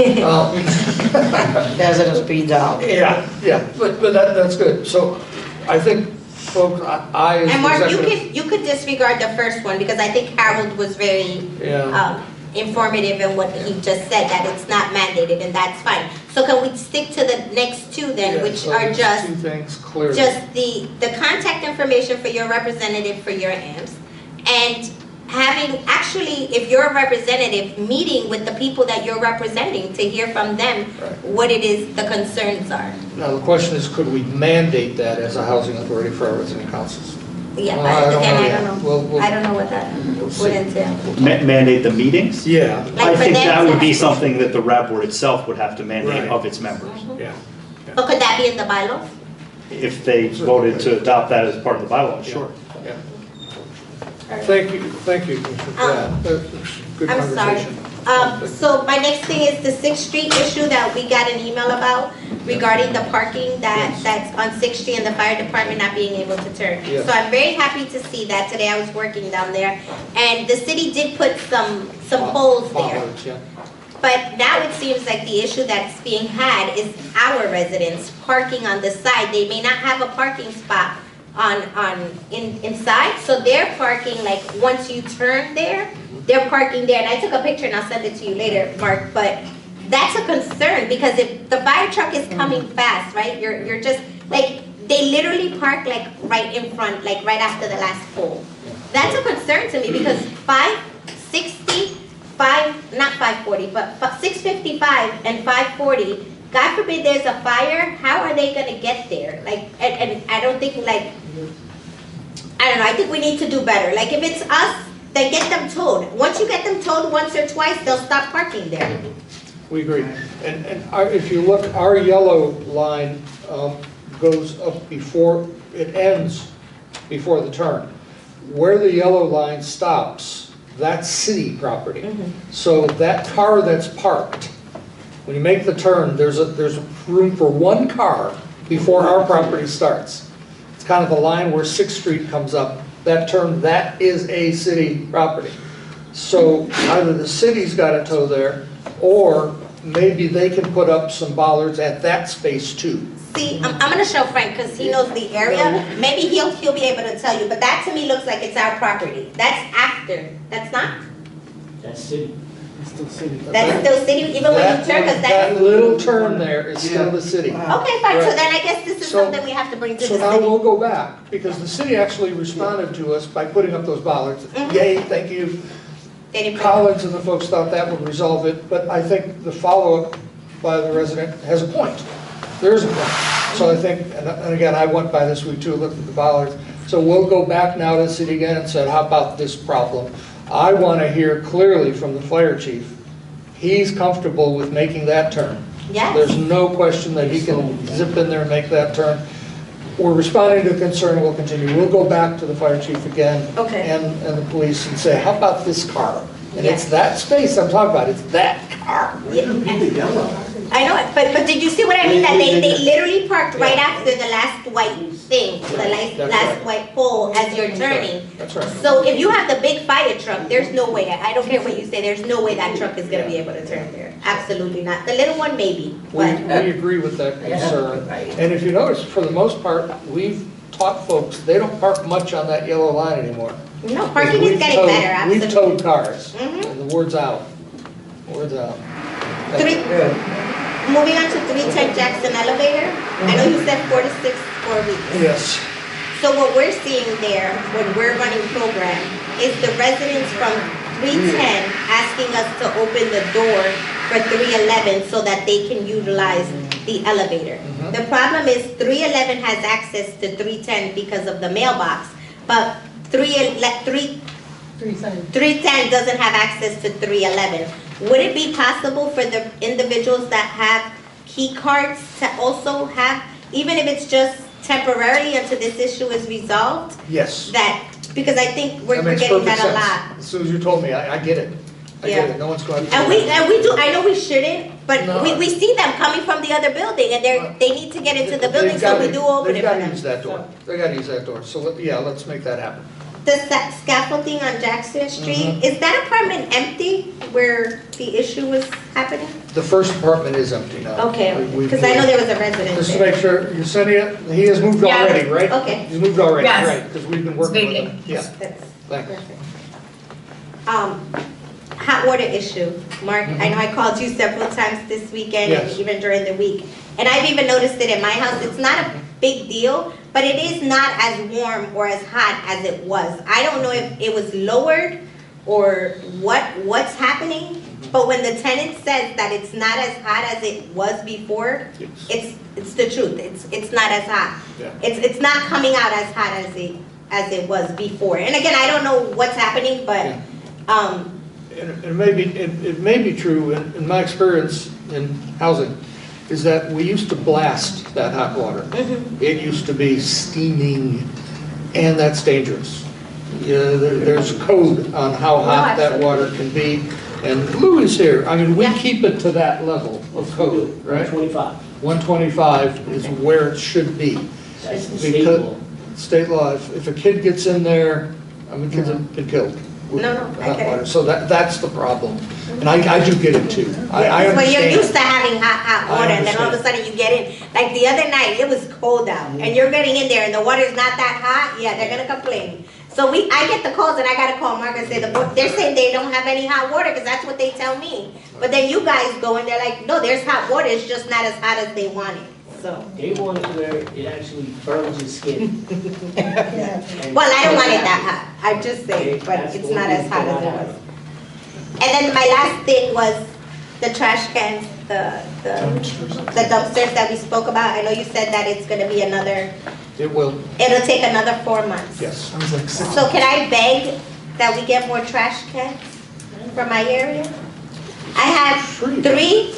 There's a speed dial. Yeah, but that's good. So I think, folks, I as And Mark, executive. you could disregard the first one because I think Harold was very Yeah. informative in what he just said, that it's not mandated, and that's fine. So can we stick to the next 2 then, Yeah, which so are these just 2 things clearly. just the contact information for your representative for your AMS, and having, actually, if you're a representative, meeting with the people that you're representing to hear from them Right. what it is the concerns are. Now, the question is, could we mandate that as a housing authority for our resident councils? Yeah, Well, I don't again, know I yet. don't know. We'll I don't know what that would entail. Mandate the meetings? Yeah, Like I for think them that to would be have- something that the RAB board itself would have to mandate Right. of its members. yeah. But could that be in the bylaws? If they voted to adopt that as part of the bylaw, sure. Yeah. Thank you, Commissioner, for that. That's good I'm sorry. conversation. So my next thing is the 6th Street issue that we got an email about regarding the parking that's on 6th Street and the fire department not being able to turn. Yes. So I'm very happy to see that. Today I was working down there, and the city did put some poles there. Bollards, yeah. But now it seems like the issue that's being had is our residents parking on the side. They may not have a parking spot inside, so they're parking, like, once you turn there, they're parking there, and I took a picture and I'll send it to you later, Mark, but that's a concern, because if the fire truck is coming fast, right, you're just, like, they literally park, like, right in front, like, right after the last pole. That's a concern to me, because 655 and 540, God forbid there's a fire, how are they gonna get there? Like, and I don't think, like, I don't know, I think we need to do better. Like, if it's us, then get them towed. Once you get them towed once or twice, they'll stop parking there. We agree. And if you look, our yellow line goes up before, it ends before the turn. Where the yellow line stops, that's city property. So that car that's parked, when you make the turn, there's room for one car before our property starts. It's kind of a line where 6th Street comes up. That turn, that is a city property. So either the city's got to tow there, or maybe they can put up some bollards at that space too. See, I'm gonna show Frank, because he knows the area. Maybe he'll be able to tell you, but that to me looks like it's our property. That's after, that's not? That's city. It's still city. That's still city, even when you turn, because That little turn there is still the city. Okay, fine, so then I guess this is something we have to bring to the So city. now we'll go back, because the city actually responded to us by putting up those bollards. Yay, thank you. They didn't bring- Collins and the folks thought that would resolve it, but I think the follow-up by the resident has a point. There is a point. So I think, and again, I went by this week too, looked at the bollards. So we'll go back now to the city again and said, how about this problem? I want to hear clearly from the fire chief. He's comfortable with making that turn. Yes. There's no question that he can zip in there and make that turn. We're responding to concern, we'll continue. We'll go back to the fire chief again. Okay. And the police and say, how about this car? And it's Yes. that space I'm talking about, it's that car. I know it, but did you see what I mean? That they literally parked right after the last white thing, the That's last right. white pole as you're turning. That's right. So if you have the big fire truck, there's no way, I don't care what you say, there's no way that truck is gonna be able to turn there. Absolutely not. The little one maybe, We but agree with that concern. And if you notice, for the most part, we've taught folks, they don't park much on that yellow line anymore. no, parking is getting better, absolutely. We've towed cars, Mhm. and the word's out. Word's out. Thank Three, you. moving on to 310 Jackson elevator, I know you said 4 to 6 for weeks. Yes. So what we're seeing there, when we're running program, is the residents from 310 asking us to open the door for 311 so that they can utilize the elevator. The problem is 311 has access to 310 because of the mailbox, but 310 doesn't have access to 311. Would it be possible for the individuals that have key cards to also have, even if it's just temporarily until this issue is resolved? Yes. That, because I think we're That makes getting perfect that a sense. lot. As soon as you told me, I get it. I get Yeah. it. No one's going to. And we do, I know we shouldn't, but No. we see them coming from the other building and they need to get into the building, so we do open it They've for got to use them. that door. They got to use that door. So, yeah, let's make that happen. The scaffolding on Jackson Street, is that apartment empty where the issue was happening? The first apartment is empty now. Okay, We've because I know moved- there was a resident Just to there. make sure, Yesenia, he has moved Yeah. already, right? Okay. He's moved already, Yes. right, because we've been working with him. vacant. Yeah, That's thanks. perfect. Hot water issue, Mark, I know I called you several times this weekend and Yes. even during the week. And I've even noticed it in my house, it's not a big deal, but it is not as warm or as hot as it was. I don't know if it was lowered or what's happening, but when the tenant says that it's not as hot as it was before, it's the truth, it's not as hot. Yeah. It's not coming out as hot as it was before. And again, I don't know what's happening, but, It may be true, in my experience in housing, is that we used to blast that hot water. It used to be steaming, and that's dangerous. Yeah, there's code on how hot that water can be, and Lou is here. I mean, we keep it to that level of code, right? 125. 125 is where it should be. That's the state Because law. state law, if a kid gets in there, I mean, kids have been killed No, I hot get it. water. So that's the problem. And I do get it too. I But you're understand. used to having hot water, and then all of a sudden you get in, like the other night, it was cold out, and you're getting in there and the water's not that hot, yeah, they're gonna complain. So I get the calls and I gotta call Mark and say, they're saying they don't have any hot water, because that's what they tell me. But then you guys go and they're like, no, there's hot water, it's just not as hot as they want it, so. They want it where it actually burns your skin. Well, I don't want it that hot, I'm just saying, but it's not as hot as it was. And then my last thing was the trash cans, the dumpsters that we spoke about. I know you said that it's gonna be it'll take another 4 months. Yes. Sounds like 6 So can I beg that we get more trash cans for my area? I have three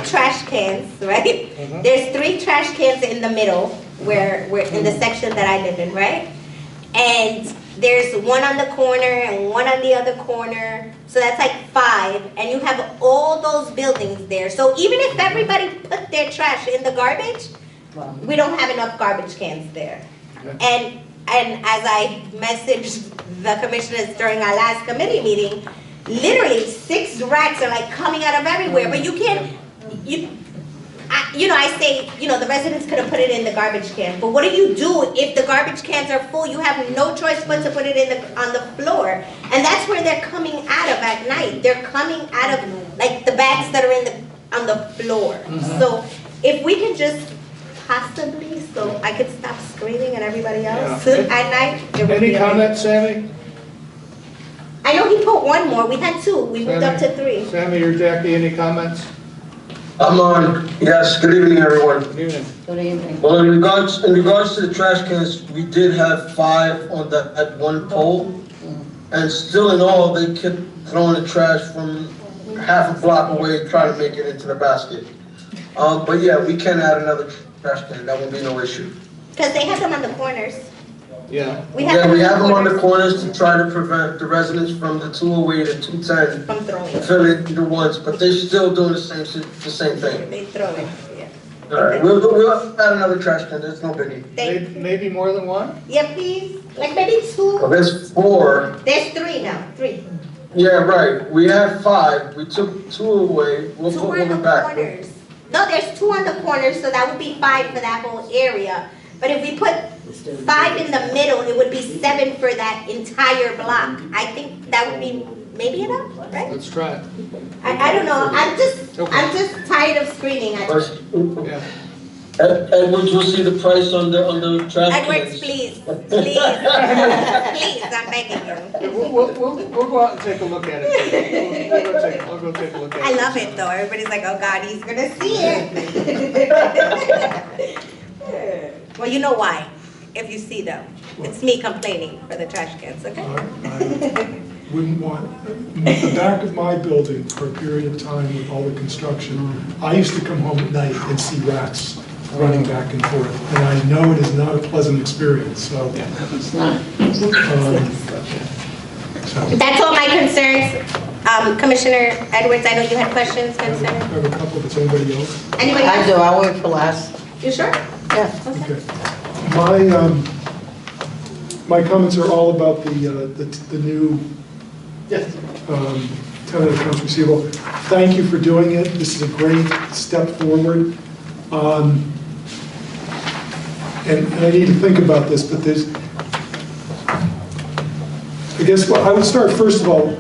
trash cans, right? There's 3 trash cans in the middle where we're in the section that I live in, right? And there's one on the corner and one on the other corner. So that's like 5, and you have all those buildings there. So even if everybody put their trash in the garbage, we don't have enough garbage cans there. And as I messaged the commissioners during our last committee meeting, literally 6 rats are like coming out of everywhere, but you can't, I say, the residents could have put it in the garbage can, but what do you do if the garbage cans are full? You have no choice but to put it on the floor, and that's where they're coming out of at night. They're coming out of like the bags that are on the floor. So if we can just possibly, so I could stop screaming at everybody else at night. Any comments, Sammy? I know he put 1 more. We had 2. We moved up to 3. Sammy or Jackie, any comments? I'm on. Yes, good evening, everyone. Good evening. Good evening. Well, in regards to the trash cans, we did have 5 on at one pole, and still in all, they kept throwing the trash from half a block away, trying to make it into the basket. But yeah, we can add another trash can. That won't be no issue. Because they have them on the corners. Yeah. We have them on the corners to try to prevent the residents from the 208 and 210 from throwing to fill it the ones, but they're still doing the same thing. They throw it, yeah. All right, we'll add another trash can. There's no biggie. Maybe more than 1? Yeah, please. Like maybe 2. Well, there's 4. There's 3 now. 3. Yeah, right. We have 5. We took 2 away. We'll 2 put on the one back. corners. No, there's 2 on the corners, so that would be 5 for that whole area. But if we put 5 in the middle, it would be 7 for that entire block. I think that would be maybe enough, right? Let's try it. I don't know. I'm just tired of screaming at you. Yeah. Edwards, you'll see the price on the trash Edwards, cans. please, please, please, I'm begging you. We'll go out and take a look at it. We'll go take a look at it. I love it though. Everybody's like, oh God, he's gonna see it. Well, you know why, if you see them. It's me complaining for the trash cans, okay? I wouldn't want, in the back of my building for a period of time with all the construction, I used to come home at night and see rats running back and forth, and I know it is not a pleasant experience, so. It's not. That's all my concerns. Commissioner Edwards, I know you had questions, I concerns. have a couple, if it's anybody else. Anybody else? I do, I'll wait for last. You sure? Yeah. Okay. My comments are all about the new tenant accounts receivable. Thank you for doing it. This is a great step forward. And I need to think about this, but I guess I would start first of all,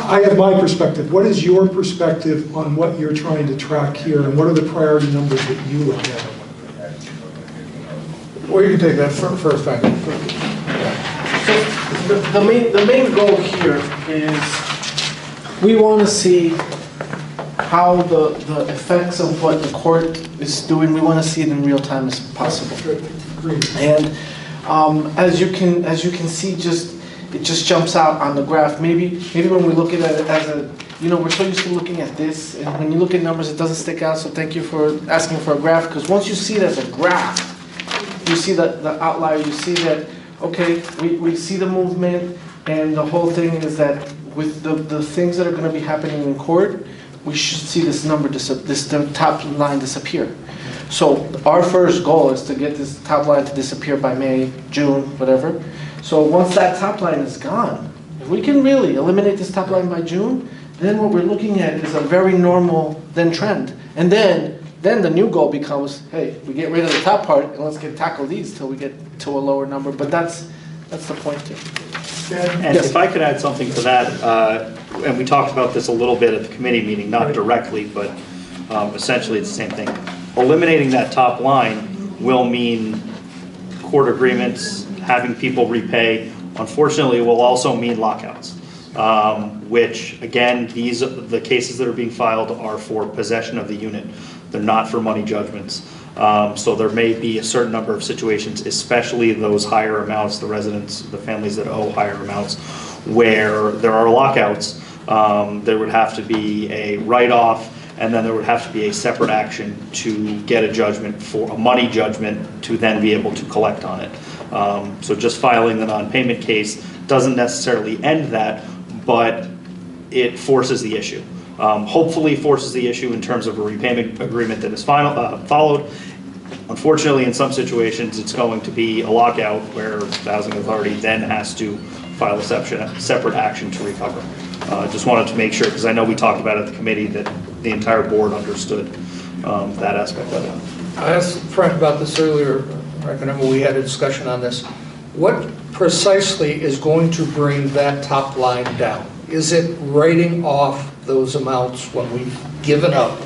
I have my perspective. What is your perspective on what you're trying to track here, and what are the priority numbers that you look at? Well, you can take that first, Frank. The main goal here is we want to see how the effects of what the court is doing, we want to see it in real time as possible. And as you can see, it just jumps out on the graph. Maybe when we look at it as we're so used to looking at this, and when you look at numbers, it doesn't stick out. So thank you for asking for a graph, because once you see it as a graph, you see the outlier. You see that okay, we see the movement, and the whole thing is that with the things that are going to be happening in court, we should see this number, the top line disappear. So our first goal is to get this top line to disappear by May, June, whatever. So once that top line is gone, if we can really eliminate this top line by June, then what we're looking at is a very normal then trend. And then the new goal becomes, hey, we get rid of the top part and let's tackle these till we get to a lower number. But that's the point too. And if I could add something to that, and we talked about this a little bit at the committee meeting, not directly, but essentially it's the same thing. Eliminating that top line will mean court agreements, having people repay. Unfortunately, it will also mean lockouts, which again, the cases that are being filed are for possession of the unit. They're not for money judgments. So there may be a certain number of situations, especially those higher amounts, the residents, the families that owe higher amounts, where there are lockouts. There would have to be a write-off, and then there would have to be a separate action to get a judgment, for a money judgment, to then be able to collect on it. So just filing the non-payment case doesn't necessarily end that, but it forces the issue. Hopefully forces the issue in terms of a repayment agreement that is followed. Unfortunately, in some situations, it's going to be a lockout where the housing authority then has to file a separate action to recover. Just wanted to make sure, because I know we talked about it at the committee, that the entire board understood that aspect of it. I asked Frank about this earlier. I can remember we had a discussion on this. What precisely is going to bring that top line down? Is it writing off those amounts when we've given up?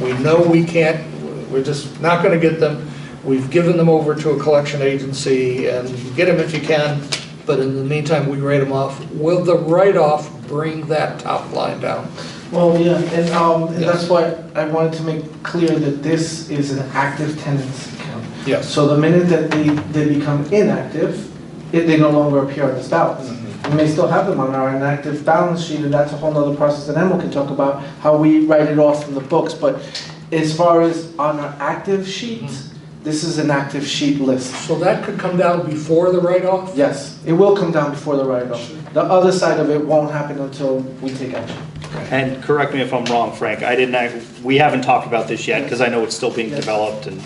We know we can't, we're just not going to get them. We've given them over to a collection agency, and you get them if you can, but in the meantime, we write them off. Will the write-off bring that top line down? Well, yeah, and that's why I wanted to make clear that this is an active tenants account. Yes. So the minute that they become inactive, they no longer appear on this balance. We may still have them on our inactive balance sheet, and that's a whole other process that Emma can talk about, how we write it off from the books. But as far as on our active sheets, this is an active sheet list. So that could come down before the write-off? Yes, it will come down before the write-off. The other side of it won't happen until we take action. And correct me if I'm wrong, Frank, we haven't talked about this yet, because I know it's still being developed, and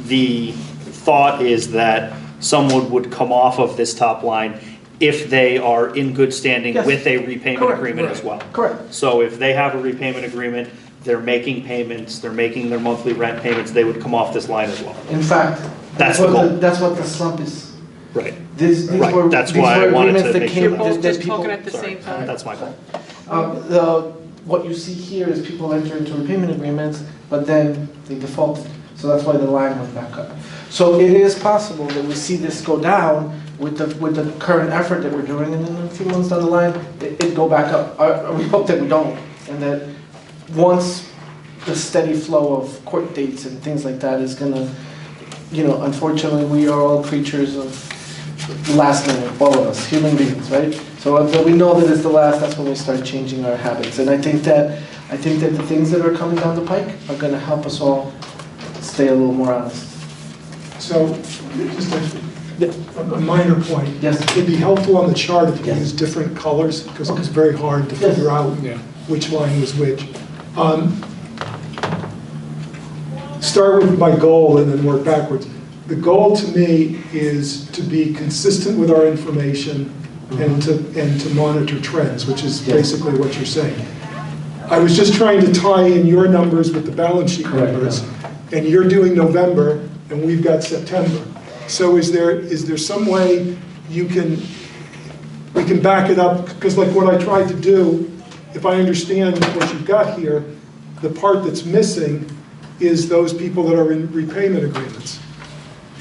the thought is that someone would come off of this top line if they are in good standing with a repayment agreement as well. Correct. So if they have a repayment agreement, they're making payments, they're making their monthly rent payments, they would come off this line as well. In fact, that's what the slump is. Right. These Right. were, That's these why were I wanted agreements to that make came, sure. that people. Talking at the same time. That's my fault. What you see here is people enter into repayment agreements, but then they defaulted. So that's why the line went back up. So it is possible that we see this go down with the current effort that we're doing, and then a few months down the line, it go back up. We hope that we don't, and that once the steady flow of court dates and things like that is gonna, unfortunately, we are all creatures of last minute, all of us, human beings, right? So until we know that it's the last, that's when we start changing our habits. And I think that the things that are coming down the pike are gonna help us all stay a little more honest. So, just a minor point. Yes. It'd be helpful on the chart if you use different colors, because it's very hard to figure out which line was which. Start with my goal and then work backwards. The goal to me is to be consistent with our information and to monitor trends, which is basically what you're saying. I was just trying to tie in your numbers with the balance sheet numbers, and you're doing November, and we've got September. So is there some way we can back it up? Because like what I tried to do, if I understand what you've got here, the part that's missing is those people that are in repayment agreements.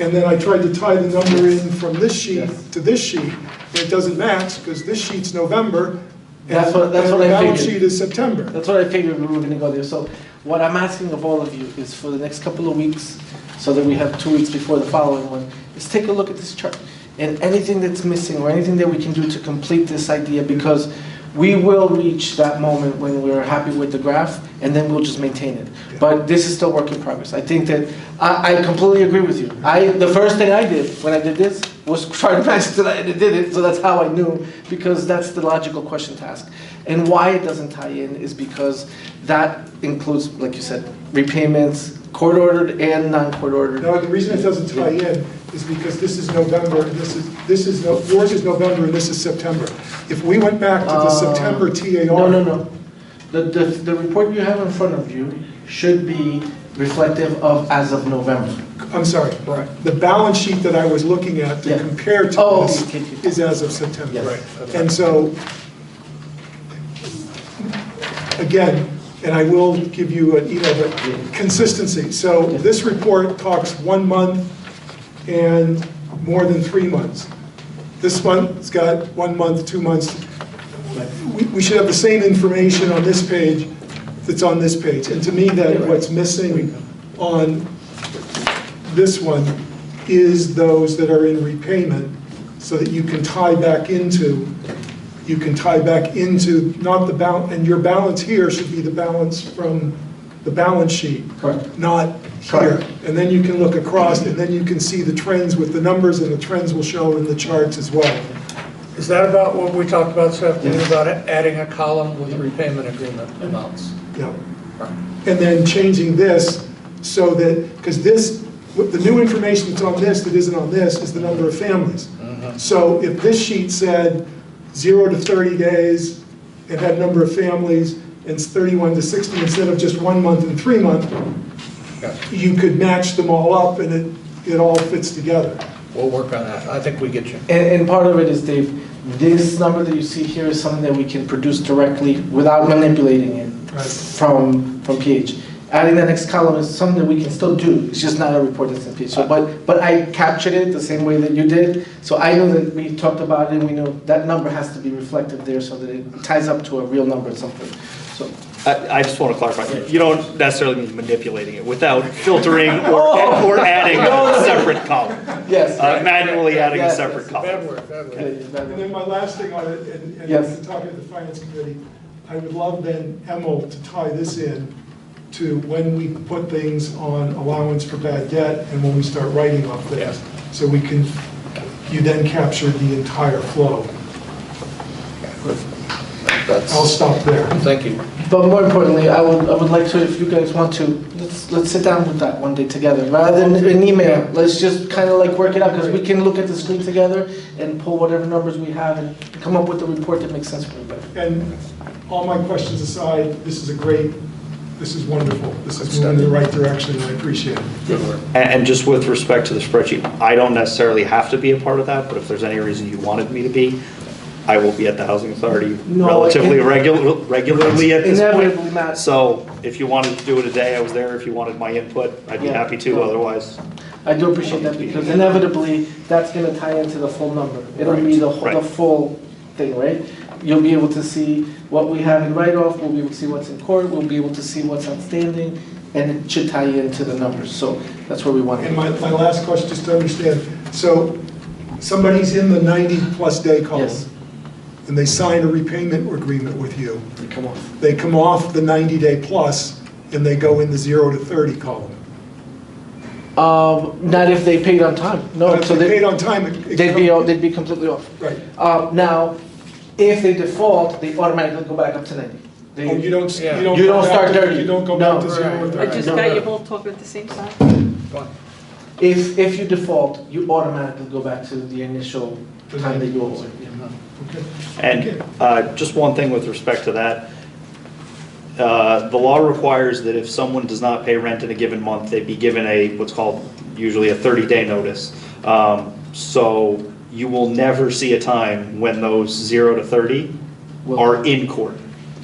And then I tried to tie the number in from this sheet to this sheet, and it doesn't match because this sheet's November, That's what I the figured. balance sheet is September. That's what I figured we were going to go there. So what I'm asking of all of you is for the next couple of weeks, so that we have 2 weeks before the following one, is take a look at this chart and anything that's missing or anything that we can do to complete this idea, because we will reach that moment when we're happy with the graph, and then we'll just maintain it. But this is still work in progress. I think that I completely agree with you. The first thing I did when I did this was try to match it, and it did it, so that's how I knew, because that's the logical question to ask. And why it doesn't tie in is because that includes, like you said, repayments, court-ordered and non-court-ordered. No, the reason it doesn't tie in is because this is November, and yours is November, and this is September. If we went back to the September TAR. No. The report you have in front of you should be reflective of as of November. I'm sorry, right. The balance sheet that I was looking at to compare to this is as of September. Yes. Right. And so, again, and I will give you an but consistency. So this report talks 1 month and more than 3 months. This one, it's got 1 month, 2 months. We should have the same information on this page that's on this page. And to me, that what's missing on this one is those that are in repayment, so that you can tie back into not the balance, and your balance here should be the balance from the balance sheet, not here. And then you can look across, and then you can see the trends with the numbers, and the trends will show in the charts as well. Is that about what we talked about this afternoon, about adding a column with repayment agreement amounts? Yeah. And then changing this so that, because this, the new information that's on this that isn't on this is the number of families. So if this sheet said 0 to 30 days and had number of families, and it's 31 to 60 instead of just 1 month and 3 months, you could match them all up and it all fits together. We'll work on that. I think we get you. And part of it is, Dave, this number that you see here is something that we can produce directly without manipulating it from PH. Adding the next column is something that we can still do. It's just not a report that's in PH. So, but I captured it the same way that you did. So I know that we talked about it, and we know that number has to be reflected there so that it ties up to a real number at some point. So. I just want to clarify, you don't necessarily mean manipulating it without filtering or adding a separate column. Yes. Manually adding a separate column. Bad word. And then my last thing on it, and talking to the Finance Committee, I would love then Emil to tie this in to when we put things on allowance for bad debt and when we start writing off things. So you then capture the entire flow. I'll stop there. Thank you. But more importantly, I would like to, if you guys want to, let's sit down with that one day together, rather than an email. Let's just kind of like work it out, because we can look at the screen together and pull whatever numbers we have and come up with a report that makes sense for everybody. And all my questions aside, this is wonderful. This is moving in the right direction, and I appreciate it. Good work. And just with respect to the spreadsheet, I don't necessarily have to be a part of that, but if there's any reason you wanted me to be, I will be at the Housing Authority relatively regularly at this point. Not. So if you wanted to do it a day, I was there. If you wanted my input, I'd be happy to. Otherwise, I do appreciate that, because inevitably that's going to tie into the full number. It'll be the full thing, right? You'll be able to see what we have in write-off. We'll be able to see what's in court. We'll be able to see what's outstanding, and it should tie into the numbers. So that's where we want to. And my last question, just to understand. So somebody's in the 90-plus day column. Yes. And they sign a repayment agreement with you. They come off. They come off the 90-day plus, and they go in the 0 to 30 column. Not if they paid on time. No, But if they paid on time, they'd be completely off. Right. Now, if they default, they automatically go back up to 90. You don't start dirty. You don't go back to 0 to I 30. just got you both talking at the same time. If you default, you automatically go back to the initial time that you owe it. and just one thing with respect to that. The law requires that if someone does not pay rent in a given month, they be given what's called usually a 30-day notice. So you will never see a time when those 0 to 30 are in court.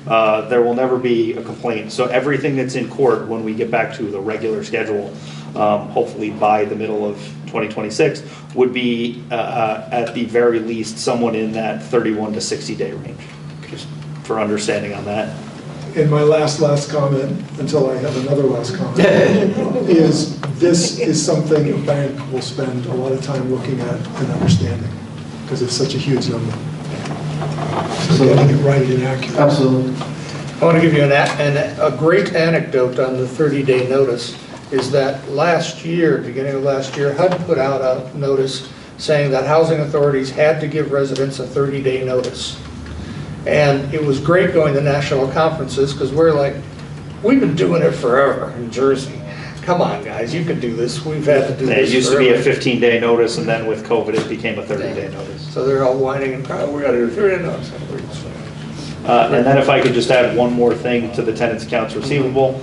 There will never be a complaint. So everything that's in court when we get back to the regular schedule, hopefully by the middle of 2026, would be at the very least someone in that 31 to 60 day range, just for understanding on that. And my last comment, until I have another last comment, is this is something a bank will spend a lot of time looking at and understanding, because it's such a huge number. So getting it right and accurate. Absolutely. I want to give you a great anecdote on the 30-day notice. Is that last year, beginning of last year, HUD put out a notice saying that housing authorities had to give residents a 30-day notice. And it was great going to national conferences, because we've been doing it forever in Jersey. come on, guys, you can do this, we've had to do It this used to be a forever. 15-day notice, and then with COVID, it became a 30-day notice. So they're all whining and crying, we gotta do 30 notice. And then if I could just add one more thing to the tenants' accounts receivable.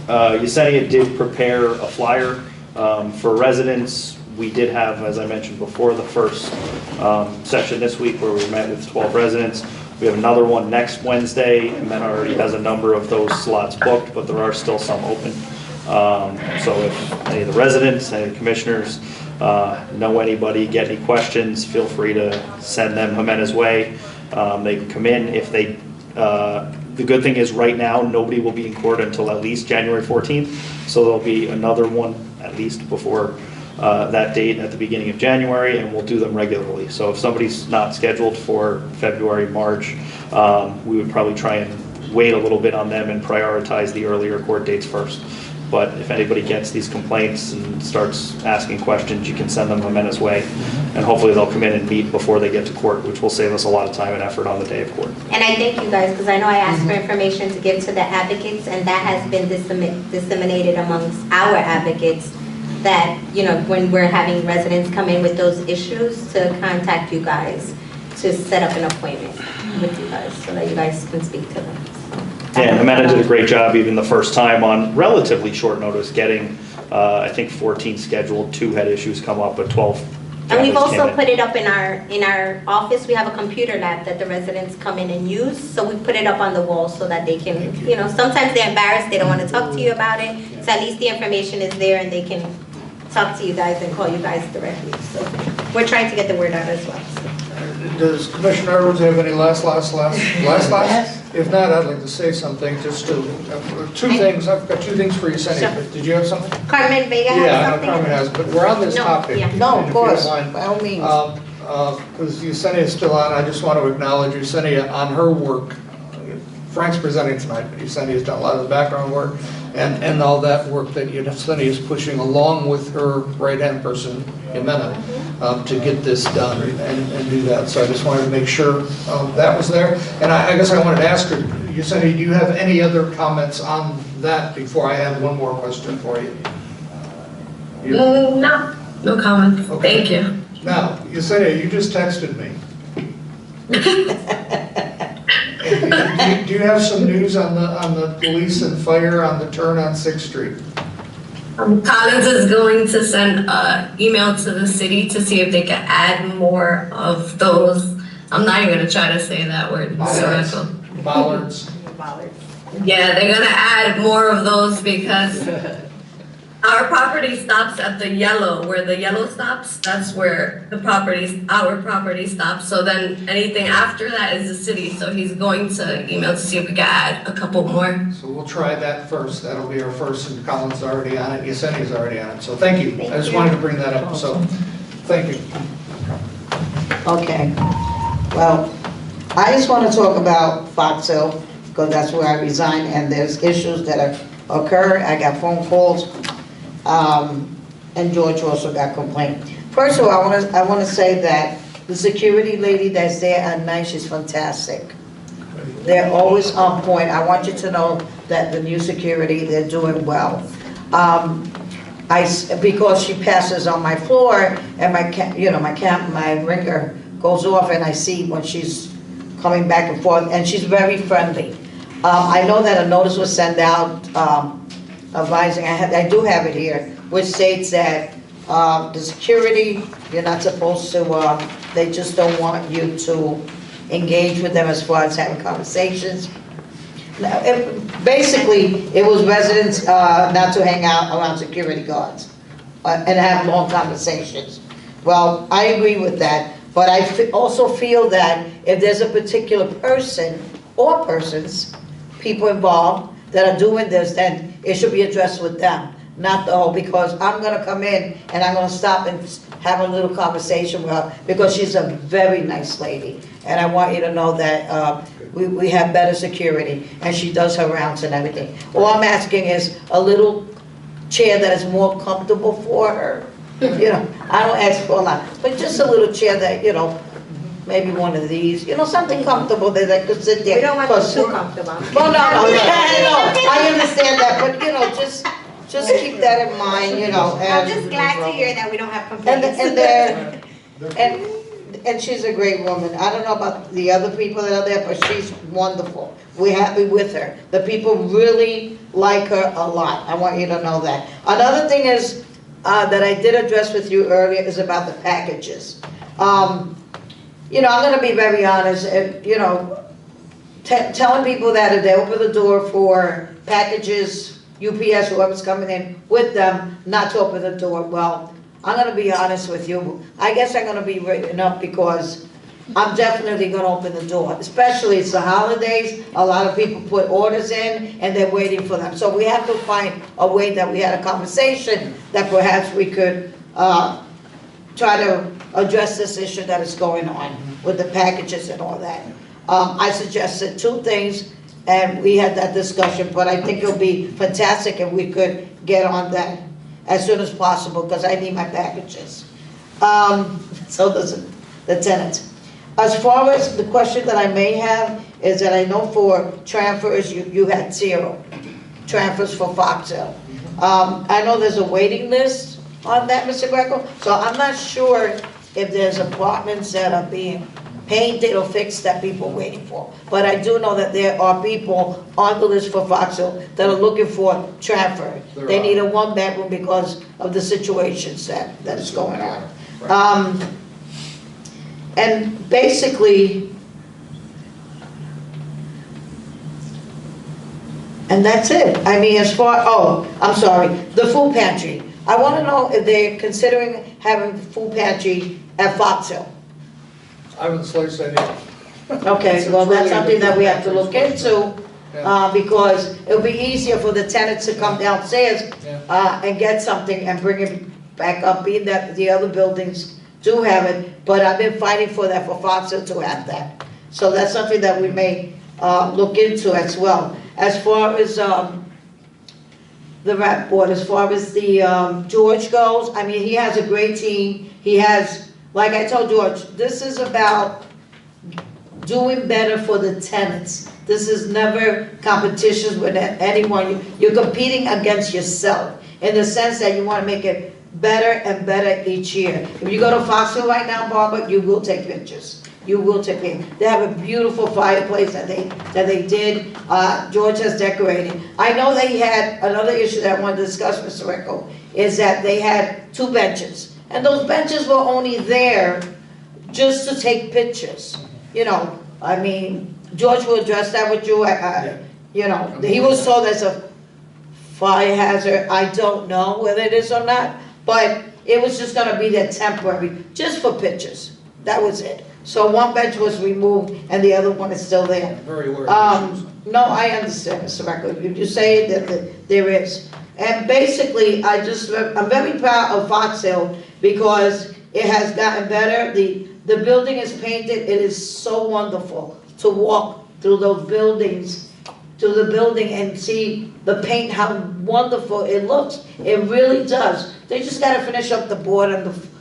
Yesenia did prepare a flyer for residents. We did have, as I mentioned before, the first session this week where we met with 12 residents. We have another one next Wednesday, and then already has a number of those slots booked, but there are still some open. So if any of the residents, any of the commissioners know anybody, get any questions, feel free to send them Jimenez way. They can come in. If they, the good thing is right now, nobody will be in court until at least January 14th. So there'll be another one at least before that date at the beginning of January, and we'll do them regularly. So if somebody's not scheduled for February, March, we would probably try and wait a little bit on them and prioritize the earlier court dates first. But if anybody gets these complaints and starts asking questions, you can send them Jimenez way, and hopefully they'll come in and meet before they get to court, which will save us a lot of time and effort on the day of court. And I thank you guys, because I know I asked for information to give to the advocates, and that has been disseminated amongst our advocates, that, you know, when we're having residents come in with those issues, to contact you guys to set up an appointment with you guys so that you guys can speak to them. And Amanda did a great job even the first time on relatively short notice getting, I think 14 scheduled, 2 had issues come up, but 12 And we've families also came in. put it up in our office. We have a computer lab that the residents come in and use. So we put it up on the wall so that they can, you know, sometimes they're embarrassed, they don't want to talk to you about it. So at least the information is there and they can talk to you guys and call you guys directly. So we're trying to get the word out as well. Does Commissioner Edwards have any last? If not, I'd like to say something, just to, 2 things, I've got 2 things for you, Senny. Did you have something? Carmen Vega has Yeah, I know something? Carmen has, but we're on this No, topic. yeah. No, and of if you don't course, mind, by all means. Because Yesenia is still on, I just want to acknowledge Yesenia on her work. Frank's presenting tonight, but Yesenia has done a lot of the background work and all that work that Yesenia is pushing along with her right-hand person, Jimena, to get this done and do that. So I just wanted to make sure that was there. And I guess I wanted to ask her, Yesenia, do you have any other comments on that before I have one more question for you? No comment. Okay. Thank you. Now, Yesenia, you just texted me. Do you have some news on the police and fire on the turn on 6th Street? Collins is going to send an email to the city to see if they can add more of those. I'm not even gonna try to say that word. Bollards. Yeah, they're gonna add more of those because our property stops at the yellow, where the yellow stops, that's where our property stops. So then anything after that is the city. So he's going to email to see if we can add a couple more. So we'll try that first. That'll be our first, and Colin's already on it, Yesenia's already on it. So thank you. I just wanted to bring that up, so thank you. Okay, well, I just want to talk about Fox Hill, because that's where I resign, and there's issues that have occurred. I got phone calls, and George also got complaint. First of all, I want to say that the security lady that's there at night, she's fantastic. They're always on point. I want you to know that the new security, they're doing well. Because she passes on my floor, and my ringer goes off, and I see when she's coming back and forth, and she's very friendly. I know that a notice was sent out advising, I do have it here, which states that the security, you're not supposed to, they just don't want you to engage with them as far as having conversations. Basically, it was residents not to hang out around security guards and have long conversations. Well, I agree with that, but I also feel that if there's a particular person or persons, people involved that are doing this, then it should be addressed with them, not the whole, because I'm gonna come in and I'm gonna stop and have a little conversation with her, because she's a very nice lady. And I want you to know that we have better security, and she does her rounds and everything. All I'm asking is a little chair that is more comfortable for her. You know, I don't ask for a lot, but just a little chair that, maybe one of these, something comfortable that I could sit there. We don't want them too comfortable. Well, no, I understand that, but, just keep that in mind, I'm just glad to hear that we don't have complaints. And she's a great woman. I don't know about the other people that are there, but she's wonderful. We're happy with her. The people really like her a lot. I want you to know that. Another thing is, that I did address with you earlier is about the packages. I'm gonna be very honest, and, telling people that if they open the door for packages, UPS, whoever's coming in with them, not to open the door, well, I'm gonna be honest with you. I guess I'm gonna be written up because I'm definitely gonna open the door, especially it's the holidays. A lot of people put orders in and they're waiting for them. So we have to find a way that we had a conversation that perhaps we could try to address this issue that is going on with the packages and all that. I suggested 2 things and we had that discussion, but I think it'll be fantastic if we could get on that as soon as possible, because I need my packages. So does the tenants. As far as the question that I may have is that I know for transfers, you had 0 transfers for Fox Hill. I know there's a waiting list on that, Mr. Greco, so I'm not sure if there's apartments that are being painted or fixed that people are waiting for. But I do know that there are people on the list for Fox Hill that are looking for transfer. They need a 1-bedroom because of the situations that is going on. And basically, and that's it. I mean, as far, I'm sorry, the food pantry. I want to know if they're considering having food pantry at Fox Hill. I haven't sliced any. Okay, well, that's something that we have to look into, because it'll be easier for the tenants to come downstairs and get something and bring it back up, being that the other buildings do have it, but I've been fighting for that, for Fox Hill to have that. So that's something that we may look into as well. As far as the rep board, as far as the George goes, I mean, he has a great team. He has, like I told George, this is about doing better for the tenants. This is never competitions with anyone. You're competing against yourself in the sense that you want to make it better and better each year. If you go to Fox Hill right now, Barbara, you will take pictures. You will take pictures. They have a beautiful fireplace that they did. George has decorated. I know they had another issue that I want to discuss, Mr. Recco, is that they had 2 benches. And those benches were only there just to take pictures. I mean, George will address that with you. He was told there's a fire hazard. I don't know whether it is or not, but it was just gonna be there temporary, just for pictures. That was it. So 1 bench was removed and the other one is still there. Very aware. No, I understand, Mr. Recco. If you say that there is. And basically, I'm very proud of Fox Hill because it has gotten better. The building is painted. It is so wonderful to walk through those buildings, to the building and see the paint, how wonderful it looks. It really does. They just got to finish up the board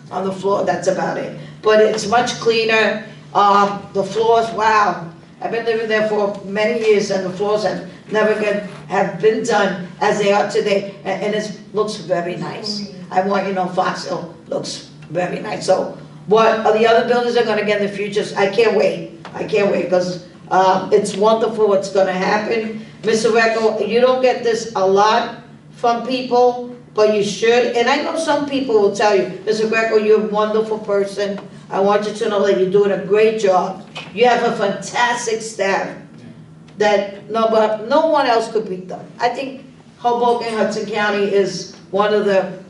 on the floor. That's about it. But it's much cleaner. The floors, wow. I've been living there for many years and the floors have been done as they are today. And it looks very nice. I want you to know Fox Hill looks very nice. So what the other buildings are going to get in the future, I can't wait. I can't wait because it's wonderful what's going to happen. Mr. Recco, you don't get this a lot from people, but you should. And I know some people will tell you, Mr. Greco, you're a wonderful person. I want you to know that you're doing a great job. You have a fantastic staff that no one else could beat them. I think Hoboken, Hudson County is one of the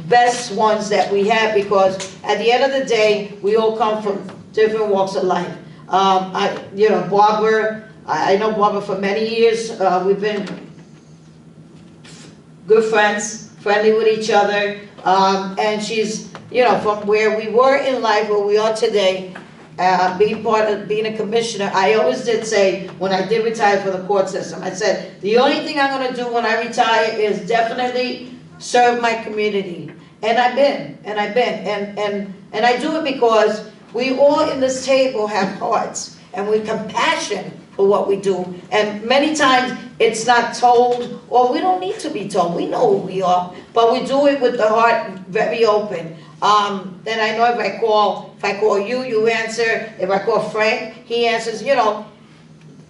best ones that we have because at the end of the day, we all come from different walks of life. Barbara, I know Barbara for many years. We've been good friends, friendly with each other, and she's, from where we were in life, where we are today, being a commissioner, I always did say, when I did retire for the court system, I said, the only thing I'm gonna do when I retire is definitely serve my community. And I do it because we all in this table have hearts and we compassion for what we do. And many times it's not told, or we don't need to be told. We know who we are, but we do it with the heart very open. Then I know if I call you, you answer. If I call Frank, he answers. You know,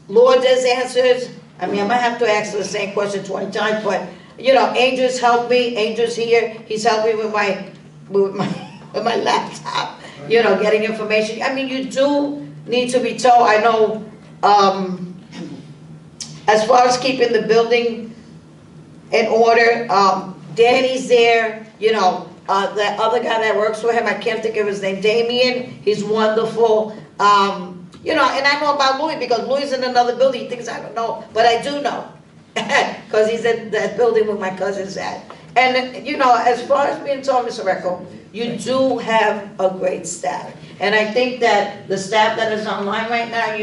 Lourdes answers. I mean, I might have to ask the same question 20 times, but you know, Angel's helped me. Angel's here. He's helped me with my laptop. You know, getting information. I mean, you do need to be told. I know. As far as keeping the building in order, Danny's there. You know, the other guy that works for him, I can't think of his name, Damien. He's wonderful. You know, and I know about Louis because Louis is in another building. He thinks I don't know, but I do know because he's in that building where my cousin's at. And you know, as far as being told, Mr. Recco, you do have a great staff, and I think that the staff that is online right now,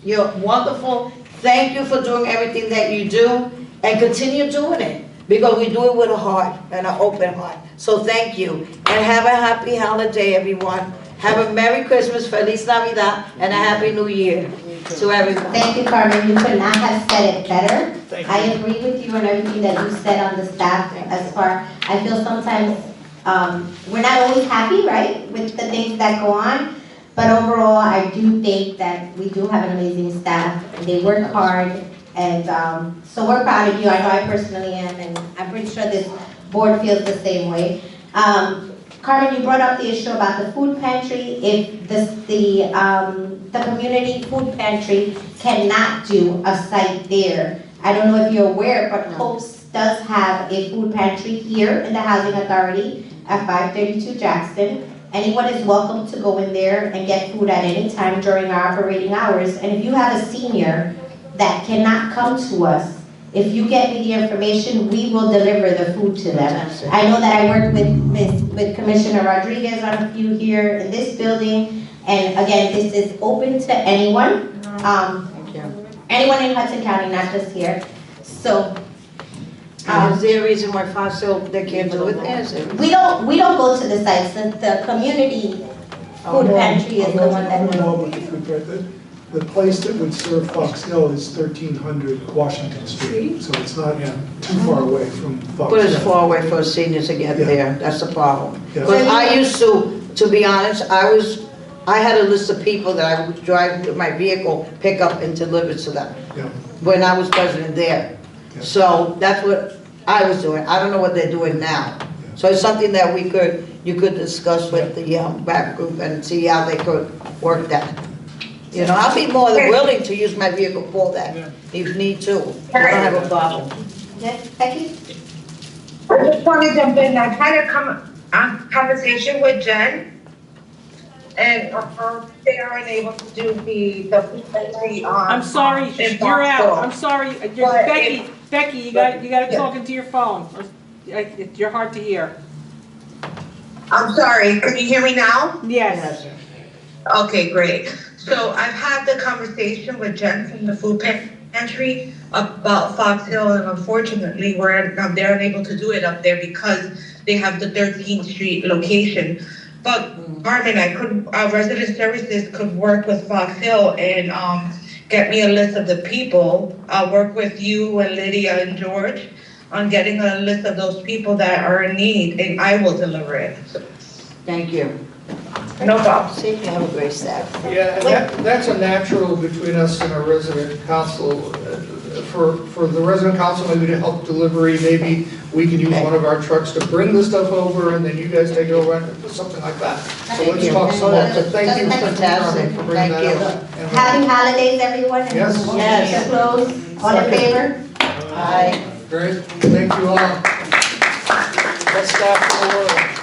you're wonderful. Thank you for doing everything that you do, and continue doing it because we do it with a heart and an open heart. So thank you, and have a happy holiday, everyone. Have a Merry Christmas, Feliz Navidad, and a Happy New Year to everyone. Thank you, Carmen. You could not have said it better. I agree with you on everything that you said on the staff. As far, I feel sometimes we're not always happy, right, with the things that go on. But overall, I do think that we do have an amazing staff. They work hard, and so we're proud of you. I know I personally am, and I'm pretty sure this board feels the same way. Carmen, you brought up the issue about the food pantry. If the community food pantry cannot do a site there, I don't know if you're aware, but Hope's does have a food pantry here in the Housing Authority at 532 Jackson. Anyone is welcome to go in there and get food at any time during our operating hours. And if you have a senior that cannot come to us, if you get me the information, we will deliver the food to them. I know that I worked with Commissioner Rodriguez on a few here in this building. And again, this is open to anyone. Anyone in Hudson County, not just here. So. Is there a reason why FOSIL, they can't do it there? We don't go to the sites. The community food pantry is the one that we. The place that would serve Fox Hill is 1300 Washington Street, so it's not too far away from Fox Hill. But it's far away for a senior to get there, that's the problem. Yeah. Because I used to be honest, I had a list of people that I would drive with my vehicle, pick up and deliver to them. Yeah. When I was president there. Yeah. So that's what I was doing. I don't know what they're doing now. Yeah. So it's something that you could discuss with the back group and see how they could work that. You know, I'll be more than willing to use my vehicle for that, if need to. I don't have a problem. Yes, Becky? I just want to jump in. I've had a conversation with Jen, and they are unable to do the food pantry on. I'm sorry, you're out. I'm sorry, Becky, you gotta talk into your phone. You're hard to hear. I'm sorry, can you hear me now? Yes. Okay, great. So I've had the conversation with Jen from the food pantry about Fox Hill, and unfortunately, they're unable to do it up there because they have the 13th Street location. But Carmen, resident services could work with Fox Hill and get me a list of the people. I'll work with you and Lydia and George on getting a list of those people that are in need, and I will deliver it. Thank you. No problem. See, you have a great staff. Yeah, and that's a natural between us and our resident council. For the resident council, maybe to help delivery, maybe we can use one of our trucks to bring the stuff over, and then you guys take it over, and something like that. So let's talk some more, but thank you for bringing that up. Happy holidays, everyone. Yes. Yes. Close. All in favor? Aye. Great, thank you all. Best staff in the world.